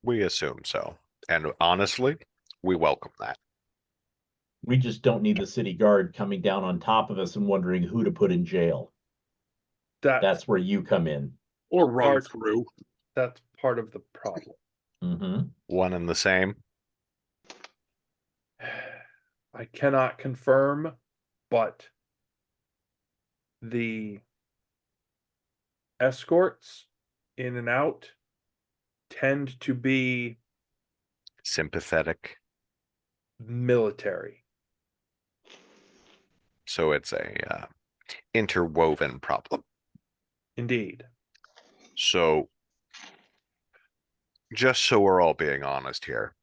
S2: We assume so. And honestly, we welcome that.
S6: We just don't need the city guard coming down on top of us and wondering who to put in jail. That's where you come in.
S3: Or run
S1: Hard.
S3: through.
S1: That's part of the problem.
S6: Mm-hmm.
S2: One and the same.
S1: I cannot confirm, but the escorts in and out tend to be
S2: Sympathetic.
S1: military.
S2: So it's a interwoven problem.
S1: Indeed.
S2: So just so we're all being honest here,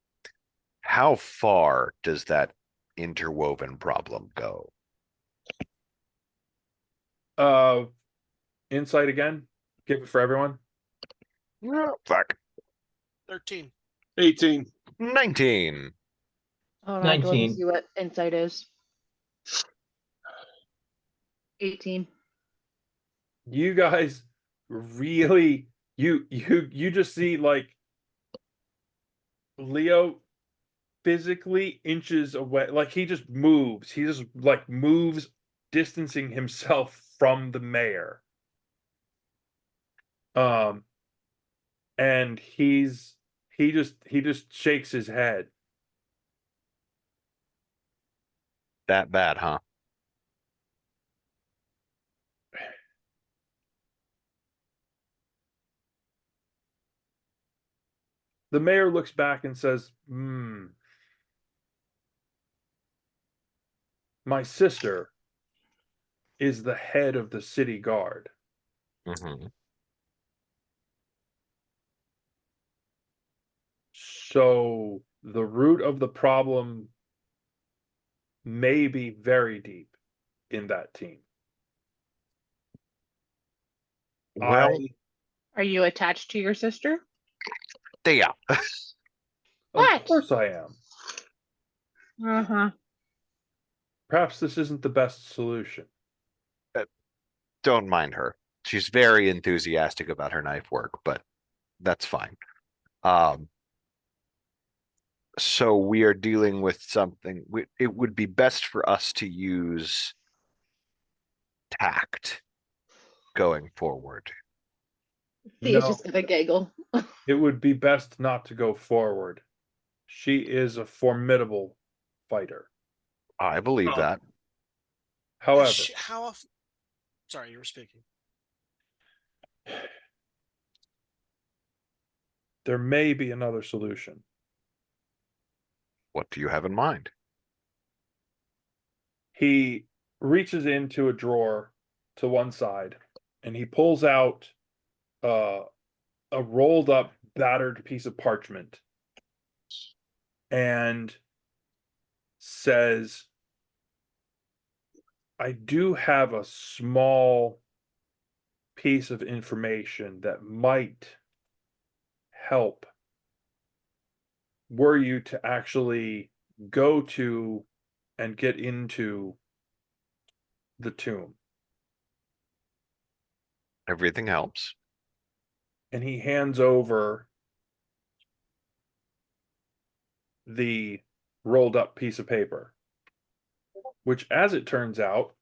S2: how far does that interwoven problem go?
S1: Insight again. Give it for everyone.
S2: Fuck.
S4: 13.
S3: 18.
S2: 19.
S5: Hold on, let me
S6: 19.
S5: see what insight is. 18.
S1: You guys really you just see like Leo physically inches away, like he just moves. He just like moves, distancing himself from the mayor. And he just shakes his head.
S2: That bad, huh?
S1: The mayor looks back and says, my sister is the head of the city guard.
S2: Mm-hmm.
S1: So the root of the problem may be very deep in that team.
S2: Well,
S5: Are you attached to your sister?
S2: yeah.
S5: What?
S1: Of course I am.
S5: Uh-huh.
S2: Perhaps
S1: This isn't the best solution.
S2: Don't mind her. She's very enthusiastic about her knife work, but that's fine. So we are dealing with something. It would be best for us to use tact going forward.
S5: He's
S1: No,
S5: just gonna giggle.
S1: it would be best not to go forward. She is a formidable fighter.
S2: I believe
S3: Oh.
S2: that.
S1: However,
S4: How often? Sorry, you were speaking.
S1: there may be another solution.
S2: What do you have in mind?
S1: He reaches into a drawer to one side and he pulls out a rolled up, battered piece of parchment and says, I do have a small piece of information that might help were you to actually go to and get into the tomb.
S2: Everything helps.
S1: And he hands over the rolled up piece of paper, which, as it turns out,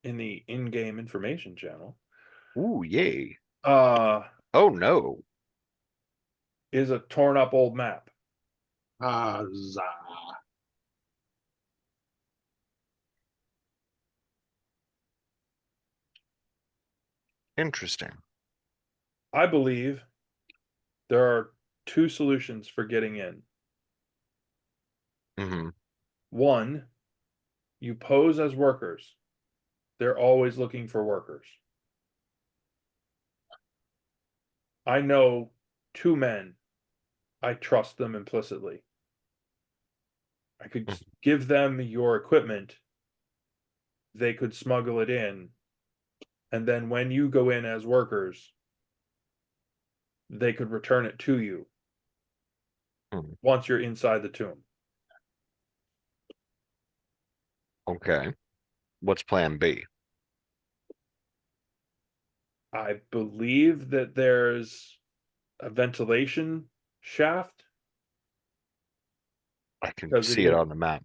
S1: in the in-game information channel,
S2: Ooh, yay. Oh no.
S1: is a torn up old map.
S3: Huzzah.
S2: Interesting.
S1: I believe there are two solutions for getting in.
S2: Mm-hmm.
S1: One, you pose as workers. They're always looking for workers. I know two men. I trust them implicitly. I could give them your equipment. They could smuggle it in. And then when you go in as workers, they could return it to you once you're inside the tomb.
S2: Okay. What's plan B?
S1: I believe that there's a ventilation shaft.
S2: I can
S1: Because
S2: see it on the map.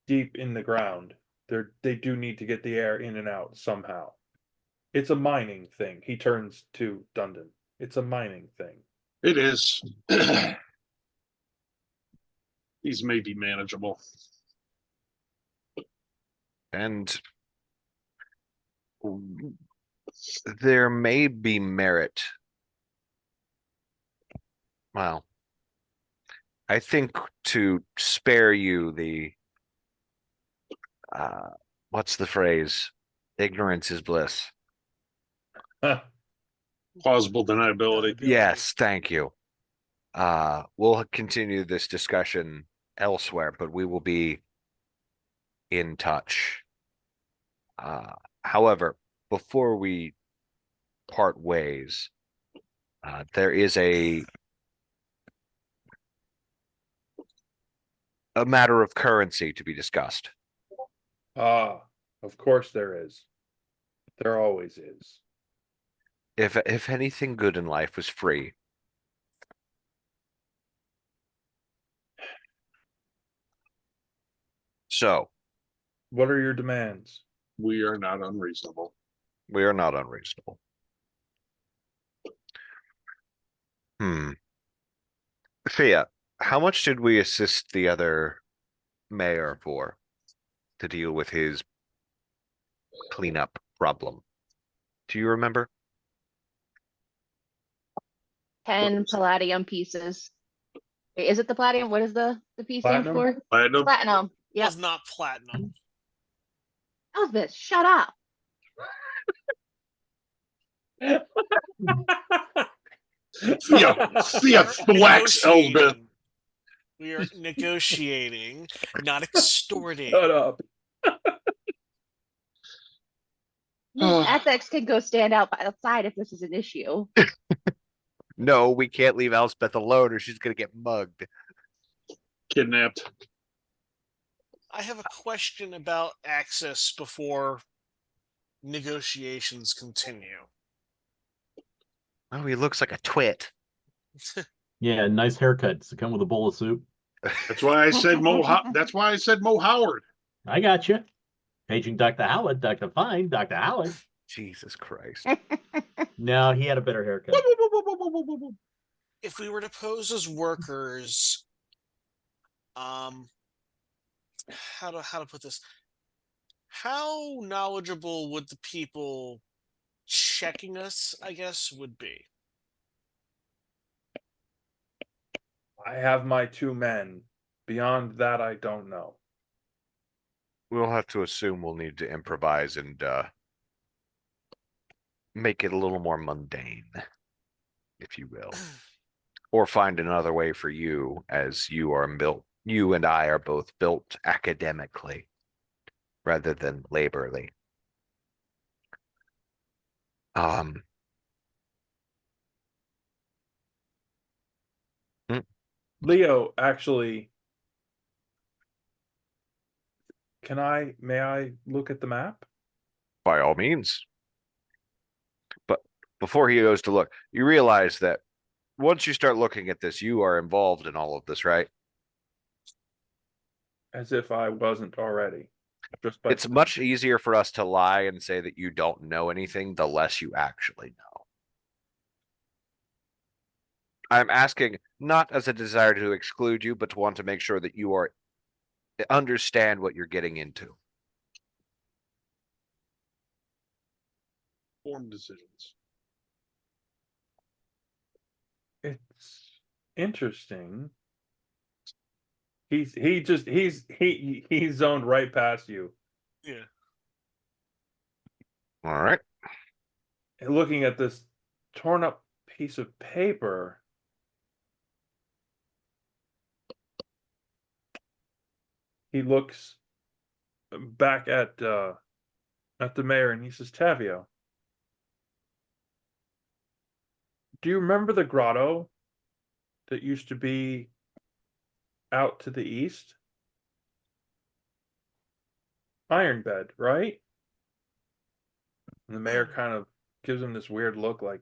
S1: Deep in the ground. They do need to get the air in and out somehow. It's a mining thing. He turns to Dundon. It's a mining thing.
S3: It is. These may be manageable.
S2: And there may be merit. Well, I think to spare you the what's the phrase? Ignorance is bliss.
S3: Plausible deniability.
S2: Yes, thank you. We'll continue this discussion elsewhere, but we will be in touch. However, before we part ways, there is a matter of currency to be discussed.
S1: Ah, of course there is. There always is.
S2: If anything good in life was free, so
S1: What are your demands?
S3: We are not unreasonable.
S2: we are not unreasonable. Fia, how much did we assist the other mayor for to deal with his cleanup problem? Do you remember?
S5: 10 palladium pieces. Wait, is it the palladium? What is the piece stand
S1: Platinum?
S5: for?
S3: Platinum.
S5: Platinum.
S4: It
S5: Yep.
S4: was not platinum.
S5: Elvis, shut up.
S3: Thea thwacks Elbeth.
S4: We are negotiating, not extorting.
S1: Shut up.
S5: Miss Essex can go stand outside if this is an issue.
S2: No, we can't leave Elspeth alone or she's gonna get mugged.
S3: Kidnapped.
S4: I have a question about access before negotiations continue.
S2: Oh, he looks like a twit.
S6: Yeah, nice haircut. Does it come with a bowl of soup?
S3: That's why I said That's why I said Mo Howard.
S6: I got you. Paging Dr. Howard, Dr. Fine, Dr. Howard.
S2: Jesus Christ.
S6: No, he had a better haircut.
S4: If we were to pose as workers, how to put this? How knowledgeable would the people checking us, I guess, would be?
S1: I have my 2 men. Beyond that, I don't know.
S2: We'll have to assume we'll need to improvise and make it a little more mundane, if you will. Or find another way for you, as you and I are both built academically rather than laborly.
S1: Leo, actually, may I look at the map?
S2: By all means. But before he goes to look, you realize that once you start looking at this, you are involved in all of this, right?
S1: As if I wasn't already.
S2: It's much easier for us to lie and say that you don't know anything, the less you actually know. I'm asking not as a desire to exclude you, but to want to make sure that you understand what you're getting into.
S3: Form decisions.
S1: It's interesting. He zoned right past you.
S4: Yeah.
S2: All right.
S1: And looking at this torn up piece of paper. He looks back at the mayor and he says, Tavio, do you remember the grotto that used to be out to the east? Iron Bed, right? And the mayor kind of gives him this weird look like,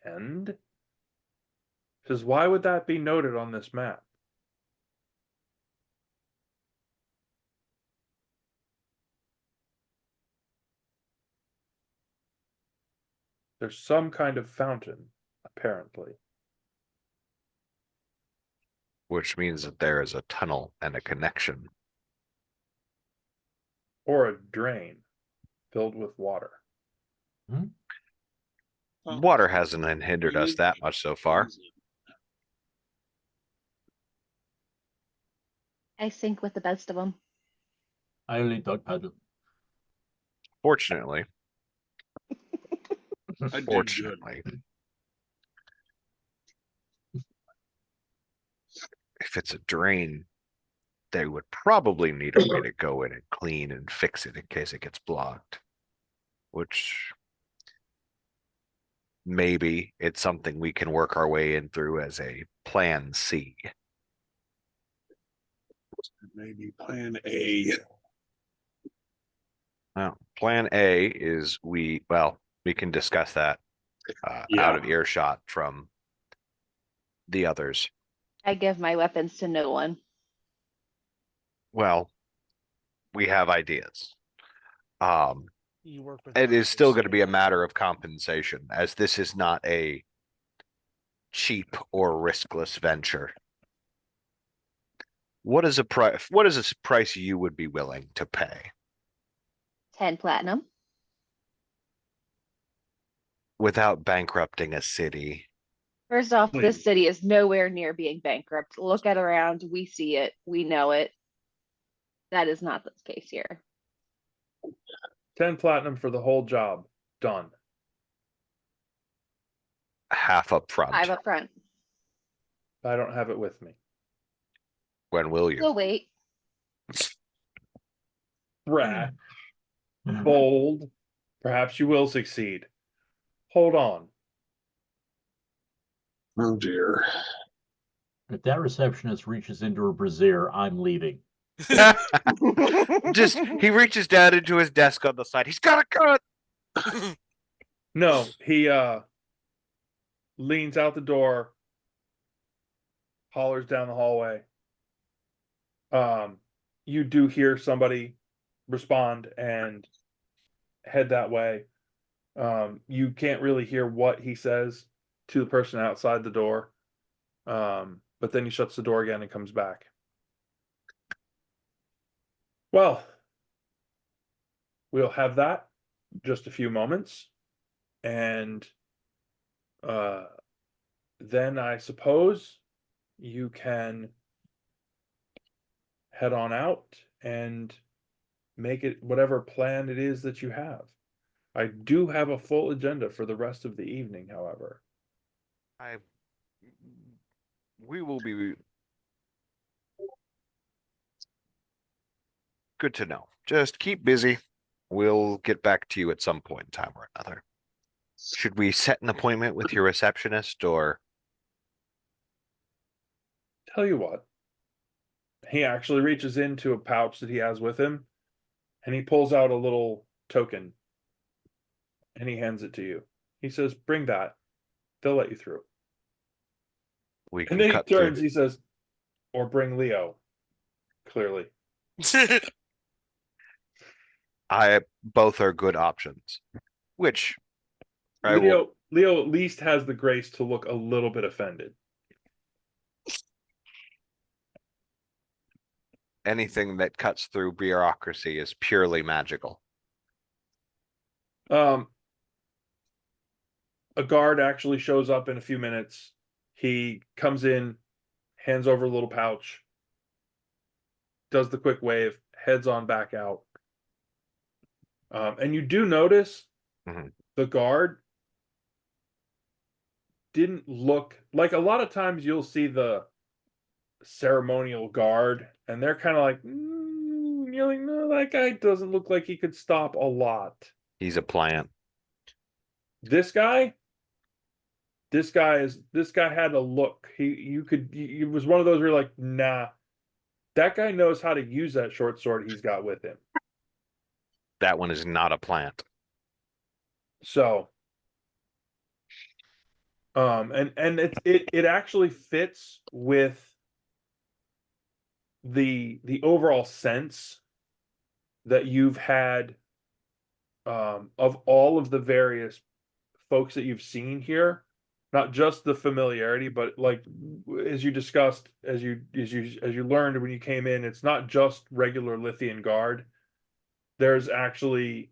S1: and? Says, why would that be noted on this map? There's some kind of fountain, apparently.
S2: Which means that there is a tunnel and a connection.
S1: Or a drain filled with water.
S2: Water hasn't hindered us that much so far.
S5: I sink with the best of them.
S6: I only dog paddle.
S2: Fortunately.
S3: I did good.
S2: Fortunately. If it's a drain, they would probably need a way to go in and clean and fix it in case it gets blocked. Which maybe it's something we can work our way in through as a plan C.
S3: Maybe plan A.
S2: Well, plan A is we can discuss that out of earshot from the others.
S5: I give my weapons to no one.
S2: Well, we have ideas.
S4: You work with
S2: It is
S4: others,
S2: still going to be a
S4: yeah.
S2: matter of compensation, as this is not a cheap or riskless venture. What is a price you would be willing to pay
S5: 10 platinum.
S2: without bankrupting a city?
S5: First off,
S1: Please.
S5: this city is nowhere near being bankrupt. Look at around. We see it. We know it. That is not the case here.
S1: 10 platinum for the whole job. Done.
S2: Half up front.
S5: 5 up front.
S1: I don't have it with me.
S2: When will you?
S5: We'll wait.
S1: Brash, bold. Perhaps you will succeed. Hold on.
S3: Oh dear.
S6: If that receptionist reaches into her brassiere, I'm leaving.
S2: Just he reaches down into his desk on the side. He's got a gun.
S1: No, he leans out the door, hollers down the hallway. You do hear somebody respond and head that way. You can't really hear what he says to the person outside the door. But then he shuts the door again and comes back. Well, we'll have that in just a few moments. And then I suppose you can head on out and make it whatever plan it is that you have. I do have a full agenda for the rest of the evening, however.
S2: We will be good to know. Just keep busy. We'll get back to you at some point in time or another. Should we set an appointment with your receptionist or?
S1: Tell you what, he actually reaches into a pouch that he has with him and he pulls out a little token and he hands it to you. He says, "Bring that. They'll let you through."
S2: We
S1: And
S2: can
S1: then he
S2: cut
S1: turns,
S2: through.
S1: he says, "Or bring Leo." Clearly.
S2: Both are good options. Which I will,
S1: Leo at least has the grace to look a little bit offended.
S2: anything that cuts through bureaucracy is purely magical.
S1: A guard actually shows up in a few minutes. He comes in, hands over a little pouch, does the quick wave, heads on back out. And you do notice the guard didn't look like, a lot of times you'll see the ceremonial guard and they're kind of like, you're like, no, that guy doesn't look like he could stop a lot.
S2: He's a plant.
S1: This guy had a look. It was one of those where you're like, nah, that guy knows how to use that short sword he's got with him.
S2: That one is not a plant.
S1: So, and it actually fits with the overall sense that you've had of all of the various folks that you've seen here, not just the familiarity, but like as you discussed, as you learned when you came in, it's not just regular Lithian Guard. There's actually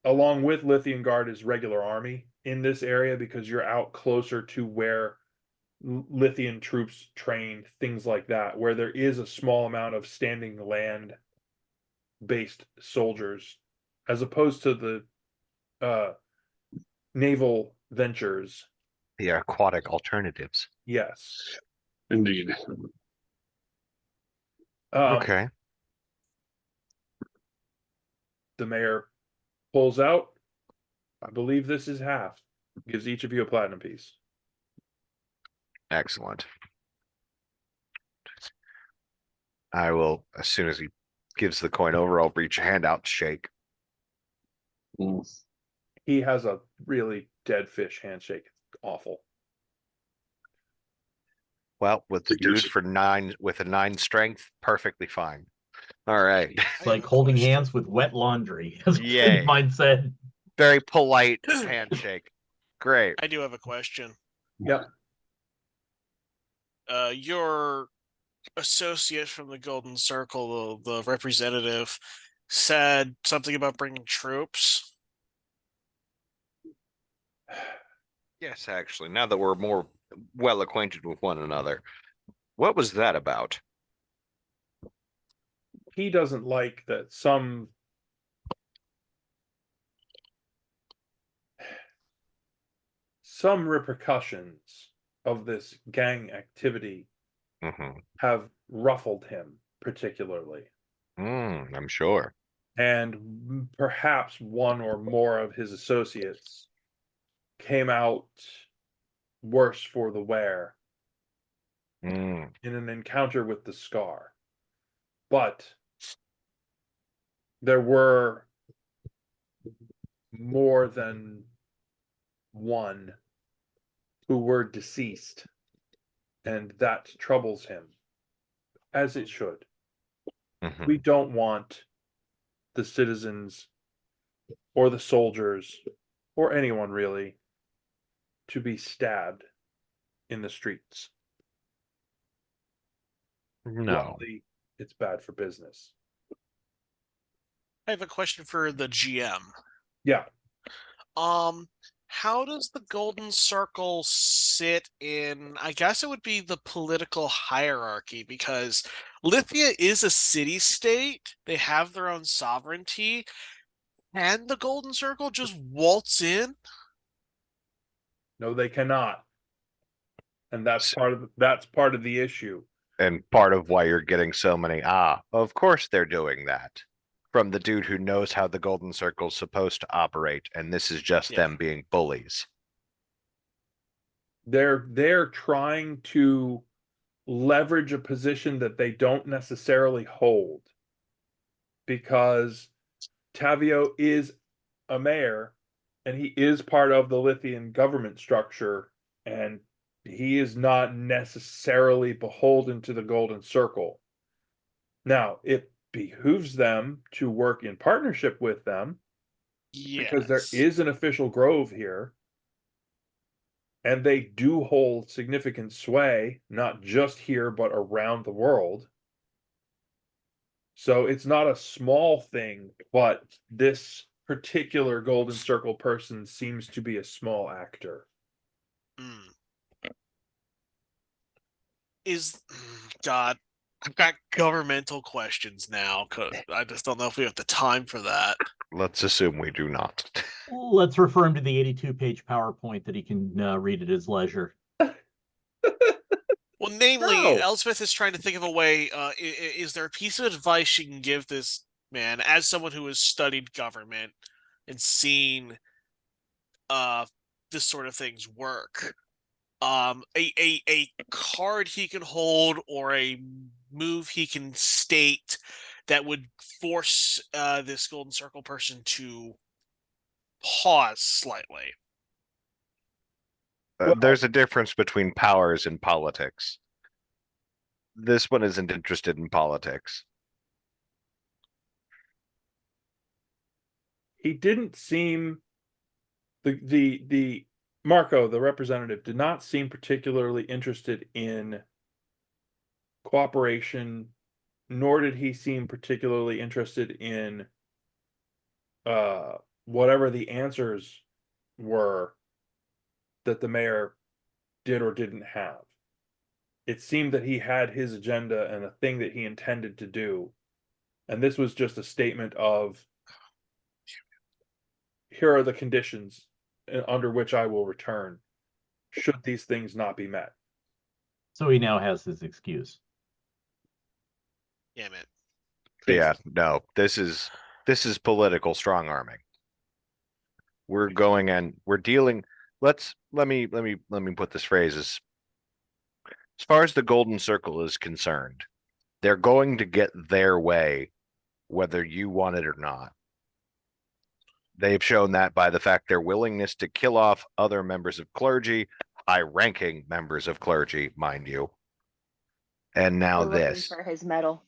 S1: along with Lithian Guard is regular army in this area because you're out closer to where Lithian troops train, things like that, where there is a small amount of standing land based soldiers as opposed to the naval ventures.
S2: The aquatic alternatives.
S1: Yes.
S3: Indeed.
S2: Okay.
S1: The mayor pulls out. I believe this is half. Gives each of you a platinum piece.
S2: Excellent. I will, as soon as he gives the coin over, I'll reach a hand out to shake.
S3: Mm.
S1: He has a really dead fish handshake. It's awful.
S2: Well, with the
S3: Figures.
S2: dude for 9 with a 9 strength, perfectly fine. All right.
S6: It's like holding hands with wet laundry, as
S2: Yay.
S6: mine said.
S2: Very polite handshake. Great.
S4: I do have a question.
S1: Yep.
S4: Your associate from the Golden Circle, the representative, said something about bringing troops.
S2: Yes, actually, now that we're more well acquainted with one another, what was that about?
S1: He doesn't like that some repercussions of this gang activity have ruffled him particularly.
S2: I'm sure.
S1: And perhaps one or more of his associates came out worse for the wear in an encounter with the Scar. But there were more than one who were deceased, and that troubles him, as it should. We don't want the citizens or the soldiers or anyone really to be stabbed in the streets.
S2: No.
S1: Luckily, it's bad for business.
S4: I have a question for the GM.
S1: Yeah.
S4: How does the Golden Circle sit in, I guess it would be the political hierarchy, because Lithia is a city-state. They have their own sovereignty. Can the Golden Circle just waltz in?
S1: No, they cannot. And that's part of the issue.
S2: And part of why you're getting so many, of course they're doing that. From the dude who knows how the Golden Circle's supposed to operate, and this is just them being bullies.
S1: They're trying to leverage a position that they don't necessarily hold, because Tavio is a mayor and he is part of the Lithian government structure, and he is not necessarily beholden to the Golden Circle. Now, it behooves them to work in partnership with them, because there is an official grove here, and they do hold significant sway, not just here, but around the world. So it's not a small thing, but this particular Golden Circle person seems to be a small actor.
S4: God, I've got governmental questions now. I just don't know if we have the time for that.
S2: Let's assume we do not.
S6: Let's refer him to the 82-page PowerPoint that he can read at his leisure.
S4: Well, namely, Elspeth is trying to think of a way. Is there a piece of advice she can give this man, as someone who has studied government and seen this sort of things work? A card he can hold, or a move he can state that would force this Golden Circle person to pause slightly.
S2: There's a difference between powers and politics. This one isn't interested in politics.
S1: He didn't seem the Marco, the representative, did not seem particularly interested in cooperation, nor did he seem particularly interested in whatever the answers were that the mayor did or didn't have. It seemed that he had his agenda and a thing that he intended to do. And this was just a statement of, here are the conditions under which I will return, should these things not be met.
S6: So he now has his excuse.
S4: Damn it.
S2: Yeah, no, this is political strong arming. We're going and we're dealing. Let me put this phrase as far as the Golden Circle is concerned, they're going to get their way, whether you want it or not. They've shown that by the fact their willingness to kill off other members of clergy, high-ranking members of clergy, mind you. And now
S5: We're looking
S2: this.
S5: for his medal.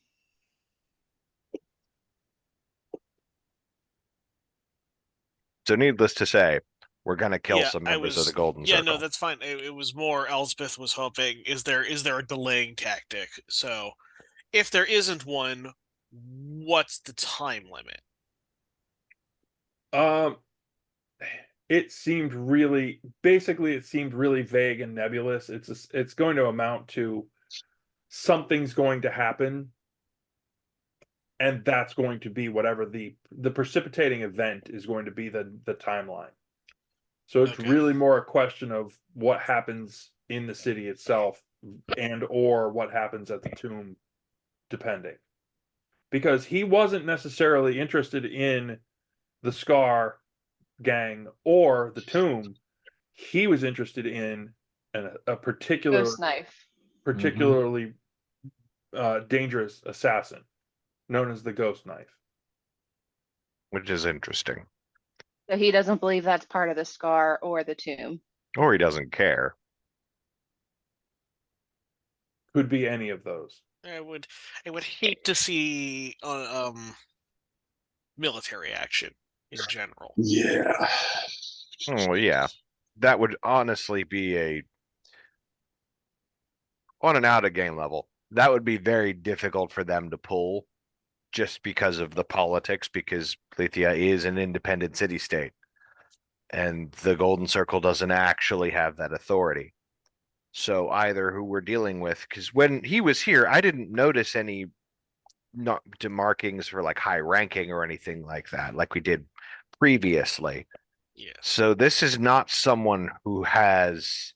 S2: So needless to say, we're going to kill
S4: Yeah,
S2: some
S4: I
S2: members of
S4: was-
S2: the Golden
S4: Yeah,
S2: Circle.
S4: no, that's fine. It was more Elspeth was hoping, is there a delaying tactic? So if there isn't one, what's the time limit?
S1: It seemed really vague and nebulous. It's going to amount to something's going to happen, and that's going to be whatever the precipitating event is going to be the timeline. So it's
S4: Okay.
S1: really more a question of what happens in the city itself and or what happens at the tomb, depending. Because he wasn't necessarily interested in the Scar gang or the tomb. He was interested in a particular
S5: Ghost knife.
S1: particularly dangerous assassin known as the Ghost Knife.
S2: Which is interesting.
S5: So he doesn't believe that's part of the Scar or the tomb.
S2: Or he doesn't care.
S1: Could be any of those.
S4: I would hate to see military action in general.
S3: Yeah.
S2: Oh, yeah. That would honestly be on an out of game level, that would be very difficult for them to pull just because of the politics, because Lithia is an independent city state and the Golden Circle doesn't actually have that authority. So either who we're dealing with, because when he was here, I didn't notice any not markings for like high ranking or anything like that, like we did previously.
S4: Yeah.
S2: So this is not someone who has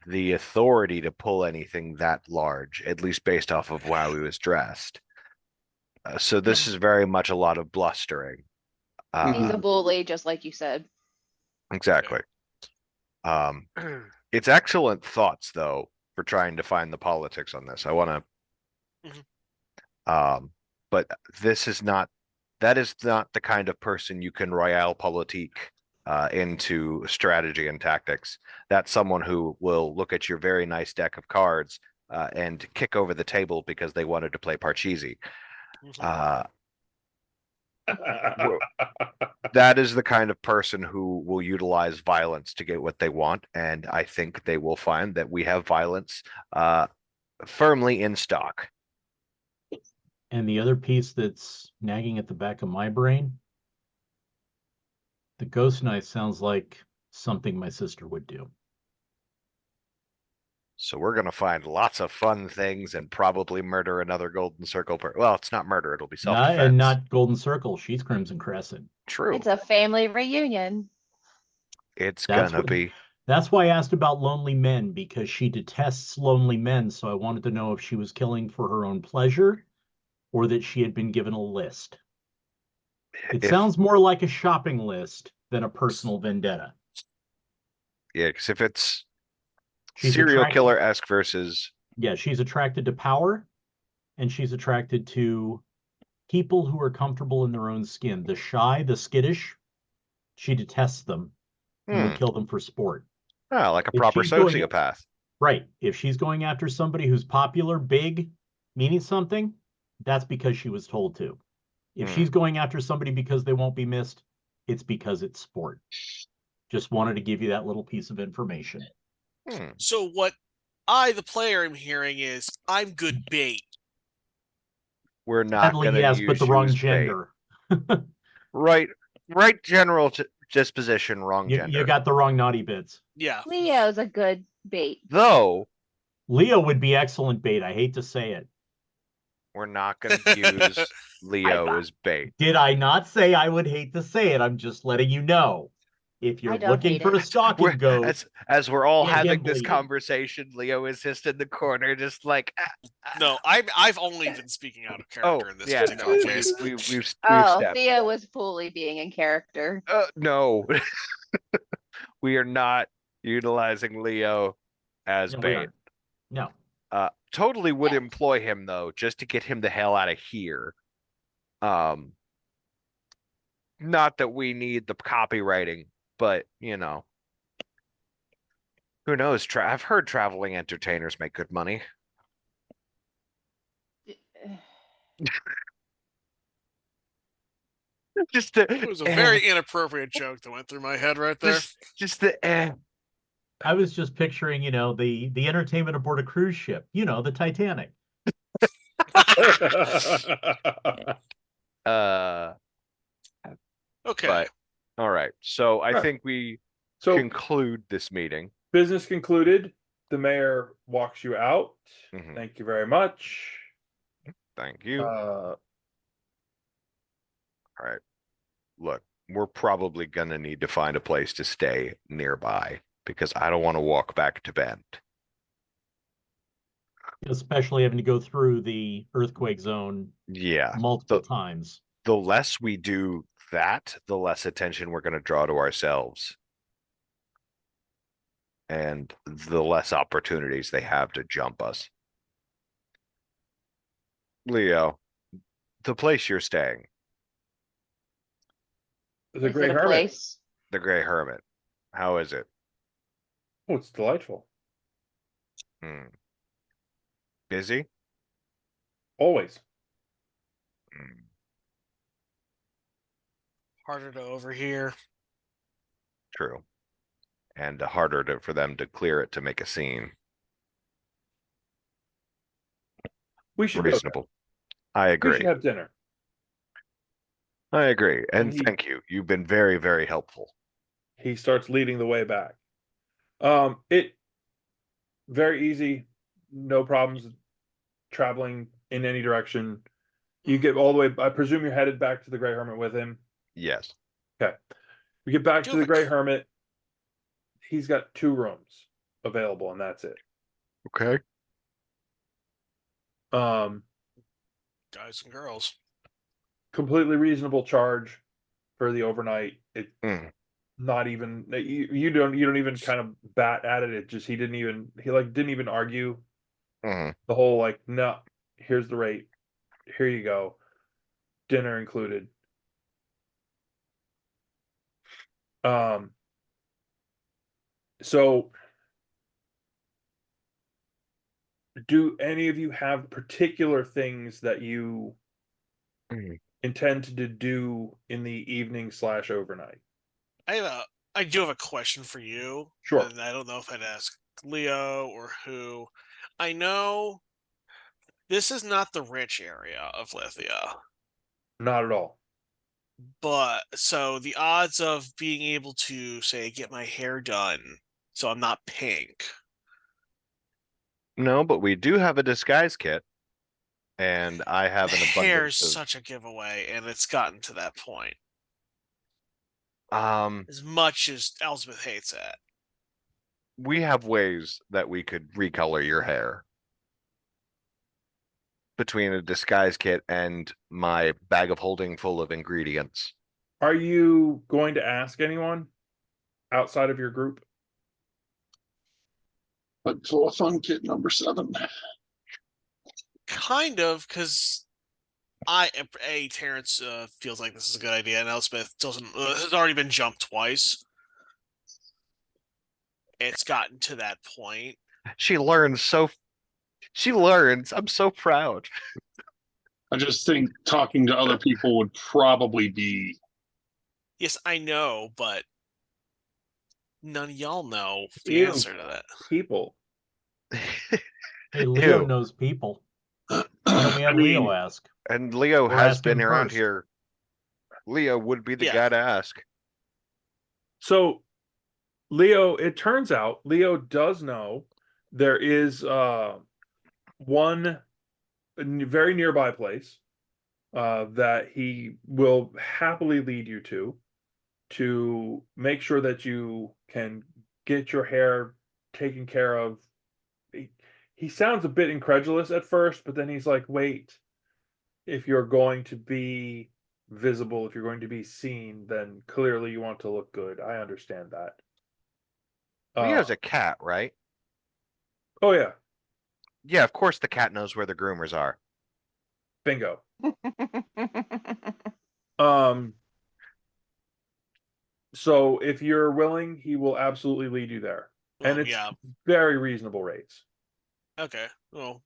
S2: the authority to pull anything that large, at least based off of how he was dressed. So this is very much a lot of blustering.
S5: He's a bully, just like you said.
S2: Exactly. It's excellent thoughts though for trying to find the politics on this. I want to, but this is not. That is not the kind of person you can royale politique into strategy and tactics. That's someone who will look at your very nice deck of cards and kick over the table because they wanted to play Parcheesi. That is the kind of person who will utilize violence to get what they want, and I think they will find that we have violence firmly in stock.
S6: And the other piece that's nagging at the back of my brain, the ghost knife sounds like something my sister would do.
S2: So we're going to find lots of fun things and probably murder another Golden Circle. Well, it's not murder. It'll be self-defense.
S6: And not Golden Circle. She's Crimson Crescent.
S2: True.
S5: It's a family reunion.
S2: It's going to be.
S6: That's why I asked about lonely men, because she detests lonely men. So I wanted to know if she was killing for her own pleasure or that she had been given a list. It sounds more like a shopping list than a personal vendetta.
S2: Yeah, because if it's serial killer-esque versus...
S6: Yeah, she's attracted to power, and she's attracted to people who are comfortable in their own skin. The shy, the skittish, she detests them and would kill them for sport.
S2: Oh, like a proper sociopath.
S6: Right. If she's going after somebody who's popular, big, meaning something, that's because she was told to. If she's going after somebody because they won't be missed, it's because it's sport. Just wanted to give you that little piece of information.
S4: So what I, the player, am hearing is I'm good bait.
S2: We're not
S6: Sadly,
S2: going to
S6: yes, but
S2: use
S6: the
S2: you
S6: wrong
S2: as bait.
S6: gender.
S2: Right general disposition, wrong
S6: You
S2: gender.
S6: got the wrong naughty bits.
S4: Yeah.
S5: Leo's a good bait.
S2: Though,
S6: Leo would be excellent bait. I hate to say it.
S2: we're not going to use Leo as bait.
S6: Did I not say I would hate to say it? I'm just letting you know. If you're
S5: I don't
S6: looking
S5: hate
S6: for
S5: it.
S6: a stalking goat,
S2: As we're all
S6: get him
S2: having this
S6: bleeding.
S2: conversation, Leo is just in the corner, just like
S4: No, I've only been speaking out of character in this
S2: yeah,
S4: particular
S2: no,
S4: case.
S2: we've
S5: Oh,
S2: stepped.
S5: Theo was fully being in character.
S2: No, we are not utilizing Leo as
S6: No, we
S2: bait.
S6: aren't. No.
S2: Totally would
S5: Yeah.
S2: employ him though, just to get him the hell out of here. Not that we need the copywriting, but you know, who knows? I've heard traveling entertainers make good money. Just
S4: It was a very inappropriate joke that went through my head right there.
S2: just the
S6: I was just picturing, the entertainment aboard a cruise ship, the Titanic.
S4: Okay.
S2: But all right. So I think we
S1: So
S2: conclude this meeting.
S1: business concluded. The mayor walks you out.
S2: Mhm.
S1: Thank you very much.
S2: Thank you.
S1: Uh,
S2: All right. Look, we're probably gonna need to find a place to stay nearby because I don't want to walk back to Bend.
S6: Especially having to go through the earthquake zone
S2: Yeah.
S6: multiple times.
S2: The less we do that, the less attention we're gonna draw to ourselves. And the less opportunities they have to jump us. Leo, the place you're staying,
S1: the
S5: Is
S1: Grey
S5: it a
S1: Hermit.
S5: place?
S2: the Grey Hermit, how is it?
S1: Oh, it's delightful.
S2: Busy?
S1: Always.
S4: Harder to overhear.
S2: True. And harder for them to clear it to make a scene.
S1: We should go there.
S2: Reasonable. I
S1: We
S2: agree.
S1: should have dinner.
S2: I agree. And
S1: he-
S2: thank you. You've been very, very helpful.
S1: He starts leading the way back. It very easy, no problems traveling in any direction. You get all the way. I presume you're headed back to the Grey Hermit with him.
S2: Yes.
S1: Okay. We get back
S4: Do
S1: to the
S4: have a
S1: Grey Hermit. He's got 2 rooms available, and that's it.
S2: Okay.
S4: Guys and girls.
S1: Completely reasonable charge for the overnight. It
S2: Mm.
S1: not even you don't even kind of bat at it. It just he didn't even argue
S2: Mhm.
S1: the whole no, here's the rate. Here you go. Dinner included. So do any of you have particular things that you
S2: Mm.
S1: intend to do in the evening / overnight?
S4: I do have a question for you.
S1: Sure.
S4: And I don't know if I'd ask Leo or who. I know this is not the rich area of Lithia,
S1: Not at all.
S4: but so the odds of being able to say get my hair done so I'm not pink.
S2: No, but we do have a disguise kit. And I have an
S4: Hair's
S2: abundance of
S4: such a giveaway, and it's gotten to that point.
S2: um
S4: As much as Elspeth hates it.
S2: we have ways that we could recolor your hair. Between a disguise kit and my bag of holding full of ingredients.
S1: Are you going to ask anyone outside of your group?
S3: But telephone kit number 7.
S4: Kind of, because Terrence feels like this is a good idea, and Elspeth doesn't. Has already been jumped twice. It's gotten to that point.
S2: She learns. I'm so proud.
S3: I just think talking to other people would probably be
S4: Yes, I know, but none of y'all know the
S1: Ew.
S4: answer to that.
S1: People.
S6: Hey, Leo
S2: Ew.
S6: knows people. Why don't we have Leo ask?
S2: And Leo
S6: Or
S2: has
S6: ask him
S2: been around
S6: first.
S2: here. Leo would be the
S4: Yeah.
S2: guy to ask.
S1: So, Leo, it turns out Leo does know there is one very nearby place that he will happily lead you to make sure that you can get your hair taken care of. He sounds a bit incredulous at first, but then he's like, wait, if you're going to be visible, if you're going to be seen, then clearly you want to look good. I understand that.
S2: Leo's a cat, right?
S1: Oh yeah,
S2: Yeah, of course the cat knows where the groomers are.
S1: bingo. Um, so if you're willing, he will absolutely lead you there. And
S4: Well,
S1: it's
S4: yeah.
S1: very reasonable rates.
S4: Okay. Well,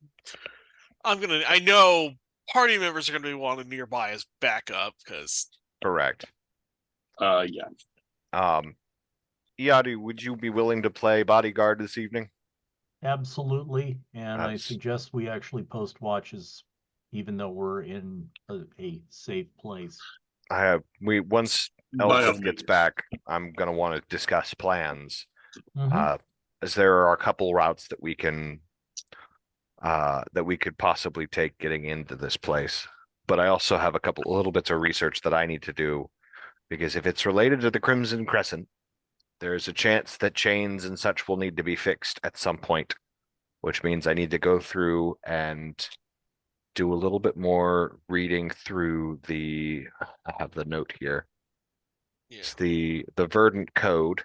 S4: I know party members are gonna be wanting nearby as backup because
S2: Correct.
S3: Yeah.
S2: Iadu, would you be willing to play bodyguard this evening?
S6: Absolutely. And I
S2: That's-
S6: suggest we actually post watches, even though we're in a safe place.
S2: Once
S3: By all
S2: Elspeth gets
S3: means.
S2: back, I'm gonna want to discuss plans.
S6: Mhm.
S2: As there are a couple routes that we can that we could possibly take getting into this place. But I also have a couple little bits of research that I need to do, because if it's related to the Crimson Crescent, there's a chance that chains and such will need to be fixed at some point, which means I need to go through and do a little bit more reading through I have the note here.
S4: yeah.
S2: It's the Verdant Code.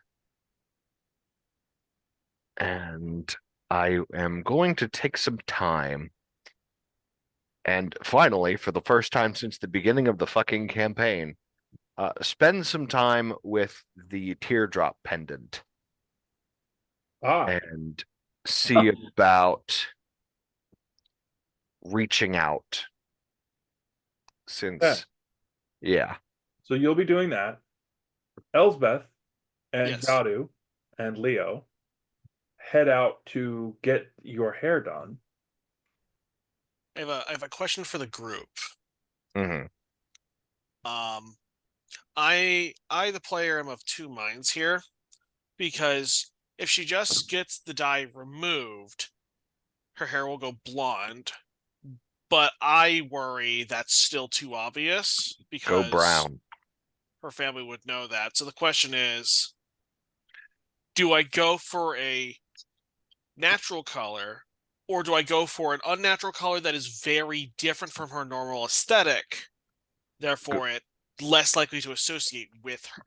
S2: And I am going to take some time. And finally, for the first time since the beginning of the fucking campaign, spend some time with the teardrop pendant and see about reaching out. Since, yeah.
S1: So you'll be doing that. Elsbeth and
S4: Yes.
S1: Yadu and Leo head out to get your hair done.
S4: I have a question for the group.
S2: hmm
S4: I the player am of two minds here, because if she just gets the dye removed, her hair will go blonde. But I worry that's still too obvious
S2: Go
S4: because
S2: brown.
S4: her family would know that. So the question is, do I go for a natural color, or do I go for an unnatural color that is very different from her normal aesthetic, therefore it less likely to associate with her?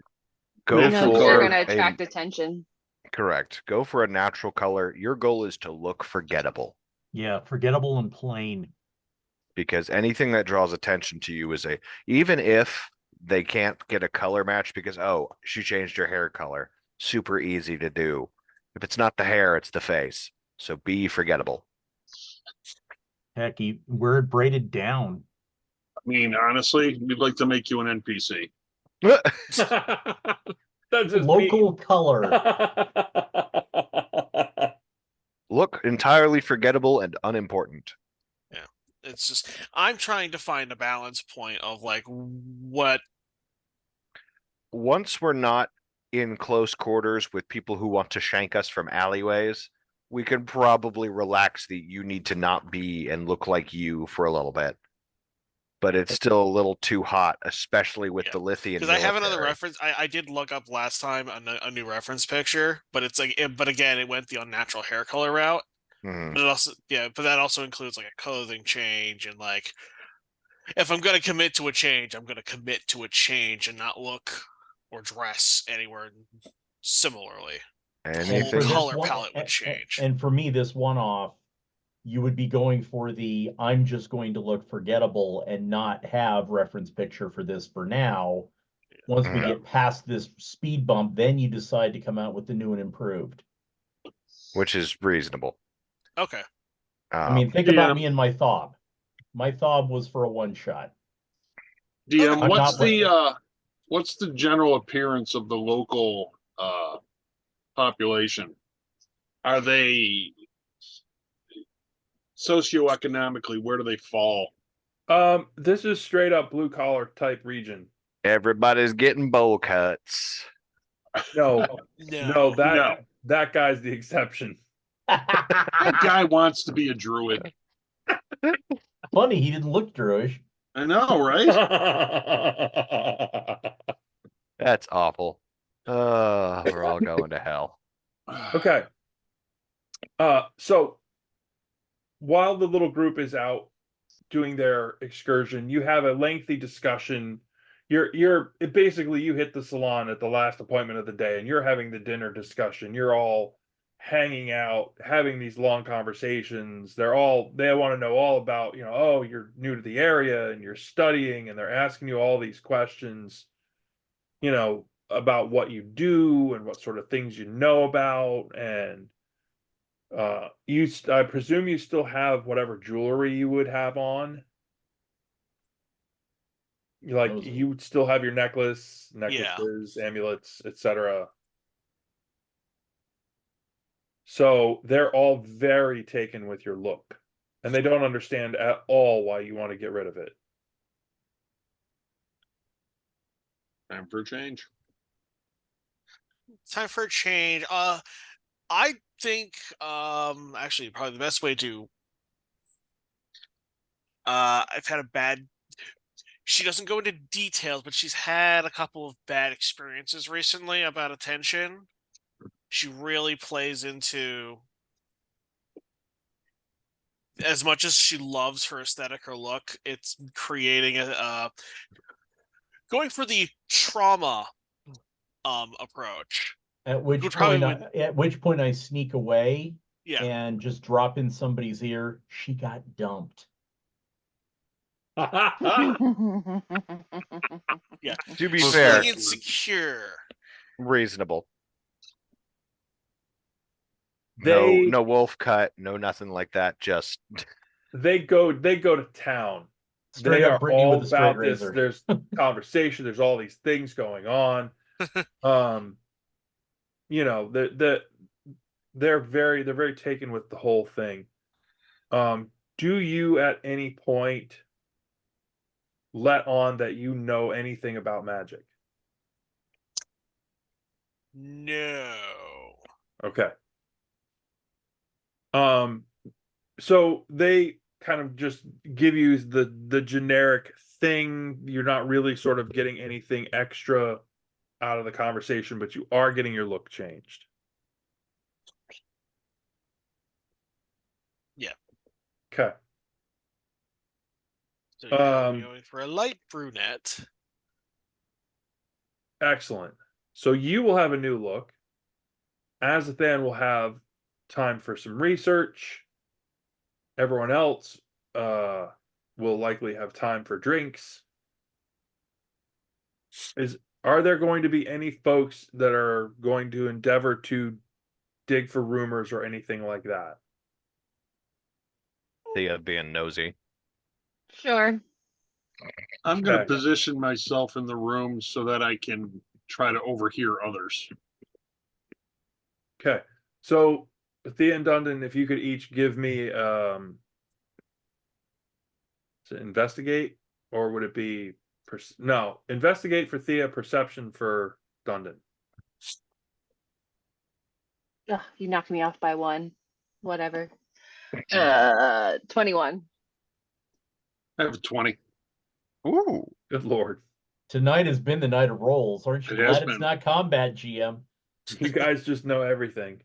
S2: Go
S3: Natural
S5: They're
S2: for
S5: gonna
S2: a
S5: attract attention.
S2: correct. Go for a natural color. Your goal is to look forgettable,
S6: Yeah, forgettable and plain.
S2: because anything that draws attention to you is even if they can't get a color match because, oh, she changed her hair color, super easy to do. If it's not the hair, it's the face. So be forgettable.
S6: Heck, we're braided down.
S3: I mean, honestly, we'd like to make you an NPC.
S1: That's just
S6: Local color.
S2: Look entirely forgettable and unimportant.
S4: Yeah. It's just, I'm trying to find a balance point of like what.
S2: Once we're not in close quarters with people who want to shank us from alleyways, we can probably relax the you need to not be and look like you for a little bit. But it's still a little too hot, especially with
S4: Yeah.
S2: the Lithian.
S4: Because I have another reference. I did look up last time a new reference picture, but it's like, but again, it went the unnatural hair color route.
S2: Mhm.
S4: But it also, yeah, but that also includes like a clothing change, and like, if I'm gonna commit to a change, I'm gonna commit to a change and not look or dress anywhere similarly. The whole
S2: Anything.
S4: color palette would change.
S6: And for me, this one-off, you would be going for the I'm just going to look forgettable and not have reference picture for this for now. Once we
S2: Mhm.
S6: get past this speed bump, then you decide to come out with the new and improved.
S2: Which is reasonable.
S4: Okay.
S6: I mean, think about me and my Thob. My Thob was for a one-shot.
S3: DM,
S6: I'm not-
S3: what's the general appearance of the local population, are they socioeconomically, where do they fall?
S1: This is straight up blue collar type region.
S2: Everybody's getting bowl cuts.
S1: No,
S4: No.
S1: that guy's the exception.
S3: That guy wants to be a druid.
S6: Funny, he didn't look Druish.
S3: I know, right?
S2: That's awful. We're all going to hell.
S1: Okay. So while the little group is out doing their excursion, you have a lengthy discussion. Basically you hit the salon at the last appointment of the day and you're having the dinner discussion. You're all hanging out, having these long conversations. They want to know all about, oh, you're new to the area and you're studying, and they're asking you all these questions, about what you do and what sort of things you know about. And I presume you still have whatever jewelry you would have on. You would still have your necklaces, amulets, etc. So they're all very taken with your look, and they don't understand at all why you want to get rid of it.
S3: Time for a change.
S4: Time for a change. I think actually probably the best way to I've had a bad, she doesn't go into details, but she's had a couple of bad experiences recently about attention. She really plays into, as much as she loves her aesthetic or look, it's creating going for the trauma approach.
S6: At which point I sneak away and just drop in somebody's ear. She got dumped.
S4: Yeah.
S2: To be
S4: She's
S2: fair,
S4: feeling insecure.
S2: Reasonable.
S1: They
S2: no wolf cut, no nothing like that. Just
S1: they go to town.
S6: Straight
S1: They
S6: up
S1: are
S6: Brittany
S1: all
S6: with a straight
S1: about this.
S6: razor.
S1: There's conversation. There's all these things going on. They're very taken with the whole thing. Do you at any point let on that you know anything about magic?
S4: No.
S1: Okay. So they kind of just give you the generic thing. You're not really sort of getting anything extra out of the conversation, but you are getting your look changed.
S4: Yeah.
S1: Okay.
S4: So you're going for a light brunette.
S1: Excellent. So you will have a new look. Azathan will have time for some research. Everyone else will likely have time for drinks. Are there going to be any folks that are going to endeavor to dig for rumors or anything like that?
S2: Thea being nosy.
S5: Sure.
S3: I'm going to
S1: Okay.
S3: position myself in the room so that I can try to overhear others.
S1: Okay. So Thea and Dundon, if you could each give me to investigate, or would it be investigate for Thea, perception for Dundon.
S5: Ugh, you knocked me off by one. Whatever. 21.
S3: I have a 20.
S2: Ooh.
S1: Good Lord.
S6: Tonight has been the night of rolls. Aren't you
S3: It has
S6: glad it's
S3: been.
S6: not combat, GM?
S1: You guys just know everything.